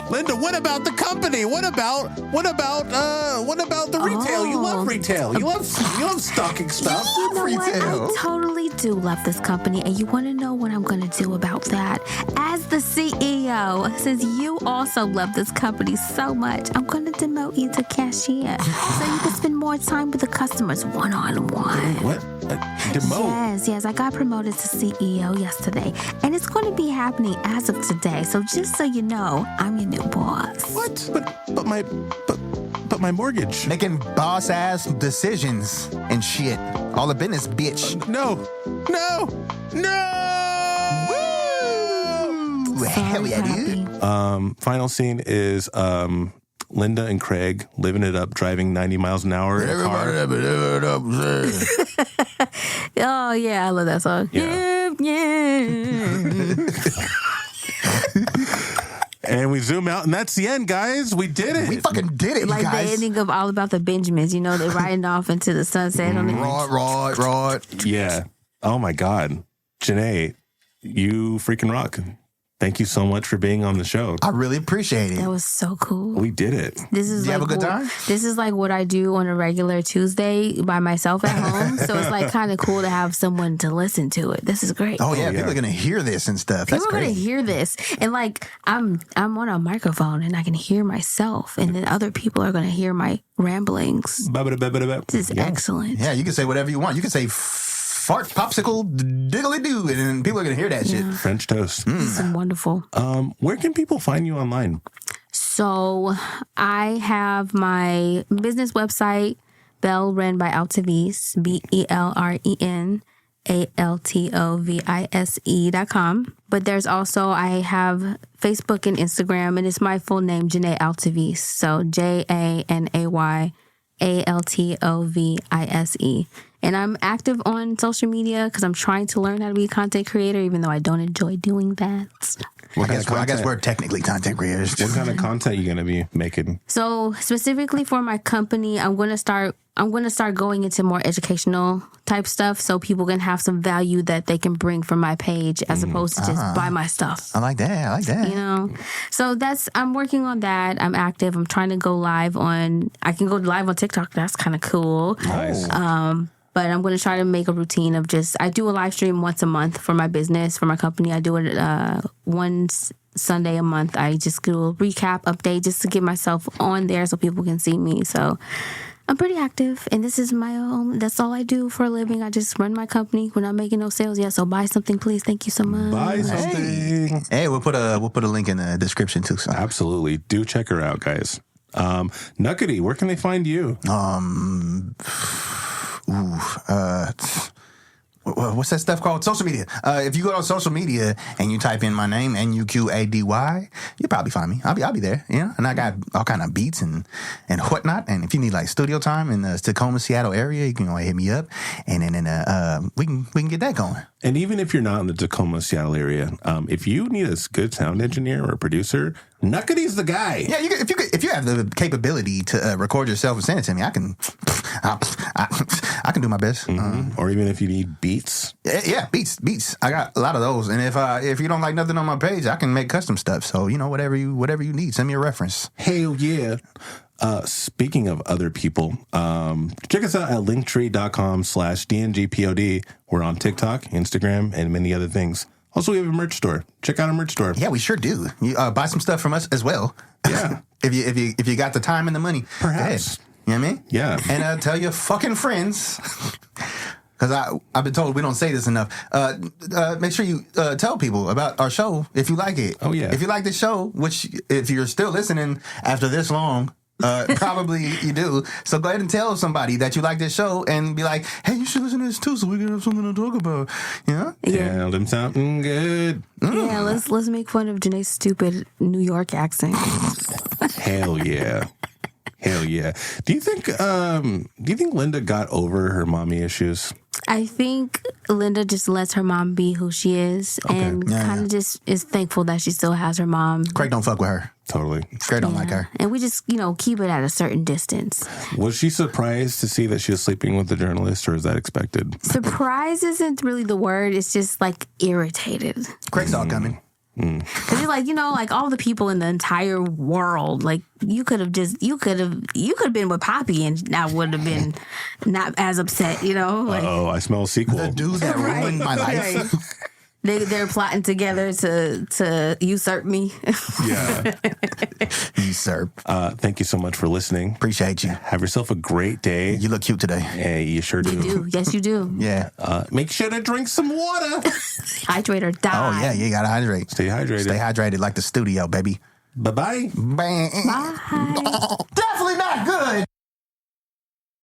Linda, what about the company? What about the retail? You love retail. You love stocking stuff. You know what? Retail. I totally do love this company, and you want to know what I'm going to do about that? As the CEO, since you also love this company so much, I'm going to demote you to cashier so you can spend more time with the customers one-on-one. What? Demote? Yes, I got promoted to CEO yesterday, and it's going to be happening as of today. So just so you know, I'm your new boss. What? But my mortgage. Making boss ass decisions and shit. All the business, bitch. No. Ooh, hell yeah, dude. Final scene is Linda and Craig living it up, driving 90 miles an hour in a car. Oh, yeah, I love that song. Yeah. And we zoom out, and that's the end, guys. We did it. We fucking did it, Like you guys. the ending of All About the Benjamins, they're riding off into the sunset on the Right. Yeah. Oh, my God. Janay, you freaking rock. Thank you so much for being on the show. I really appreciate it. That was so cool. We did it. This is Did you have a good time? This is like what I do on a regular Tuesday by myself at home. So it's like kind of cool to have someone to listen to it. This is great. Oh, yeah, people are going to hear this and stuff. People That's are great. gonna hear this, and like I'm on a microphone, and I can hear myself, and then other people are gonna hear my ramblings. This is excellent. Yeah, you can say whatever you want. You can say fart, popsicle, diggly-doo, and people are going to hear that shit. French toast. This is wonderful. Where can people find you online? So I have my business website, Bell Ren by Altovise, BELRENALTOVISE.com. But there's also, I have Facebook and Instagram, and it's my full name, Janay Altovise. So JANAYALTOVISE. And I'm active on social media because I'm trying to learn how to be a content creator, even though I don't enjoy doing that. I guess we're technically content creators. What kind of content are you going to be making? So specifically for my company, I'm going to start going into more educational type stuff so people can have some value that they can bring from my page as opposed to just buy my stuff. I like that. So I'm working on that. I'm active. I'm trying to go live I can go live on TikTok. That's kind of cool. Nice. But I'm going to try to make a routine of I do a live stream once a month for my business, for my company. I do it one Sunday a month. I just do a recap update just to get myself on there so people can see me. So I'm pretty active, and this is that's all I do for a living. I just run my company. We're not making no sales yet, so buy something, please. Thank you so much. Buy something. Hey, we'll put a link in the description too. So. Absolutely. Do check her out, guys. Nuqady, where can they find you? What's that stuff called? Social media. If you go on social media and you type in my name, Nuqady, you'll probably find me. I'll be there, and I got all kind of beats and whatnot. And if you need like studio time in the Tacoma, Seattle area, you can go hit me up, and then we can get that going. And even if you're not in the Tacoma, Seattle area, if you need a good sound engineer or a producer, Nuqady's the guy. Yeah, if you have the capability to record yourself and send it to me, I I can do my best. Or even if you need beats. Yeah, beats. I got a lot of those. And if you don't like nothing on my page, I can make custom stuff. So, whatever you need, send me a reference. Hell yeah. Speaking of other people, check us out at linktree.com/DNGPOD. We're on TikTok, Instagram, and many other things. Also, we have a merch store. Check out our merch store. Yeah, we sure do. You buy some stuff from us as well. Yeah. if you got the time and the money. Perhaps. You know what I mean? Yeah. And tell your fucking friends, because I've been told we don't say this enough. Make sure you tell people about our show if you like it. Oh, yeah. If you like the show, which if you're still listening after this long, probably you do. So go ahead and tell somebody that you like this show and be like, hey, you should listen to this too so we can have something to talk about. Yeah? Tell them something good. Yeah, let's make fun of Janay's stupid New York accent. Hell yeah. Hell yeah. Do you think Linda got over her mommy issues? I think Linda just lets her mom be who she is and kind of just is thankful that she still has her mom. Craig don't fuck with her. Totally. Craig don't like her. And we just, keep it at a certain distance. Was she surprised to see that she was sleeping with the journalist, or is that expected? Surprise isn't really the word. It's just like irritated. Craig's all coming. Because you're like, all the people in the entire world, like you could have been with Poppy and I would have been not as upset, Like, I smell a sequel. The dude that ruined my life. They're plotting together to usurp me. Yeah. Usurp. Thank you so much for listening. Appreciate you. Have yourself a great day. You look cute today. Hey, you sure do. You do. Yes, you do. Yeah. Make sure to drink some water. Hydrate or die. Oh, yeah, you gotta hydrate. Stay hydrated. Stay hydrated like the studio, baby. Bye-bye. Bang. Bye. Definitely not good.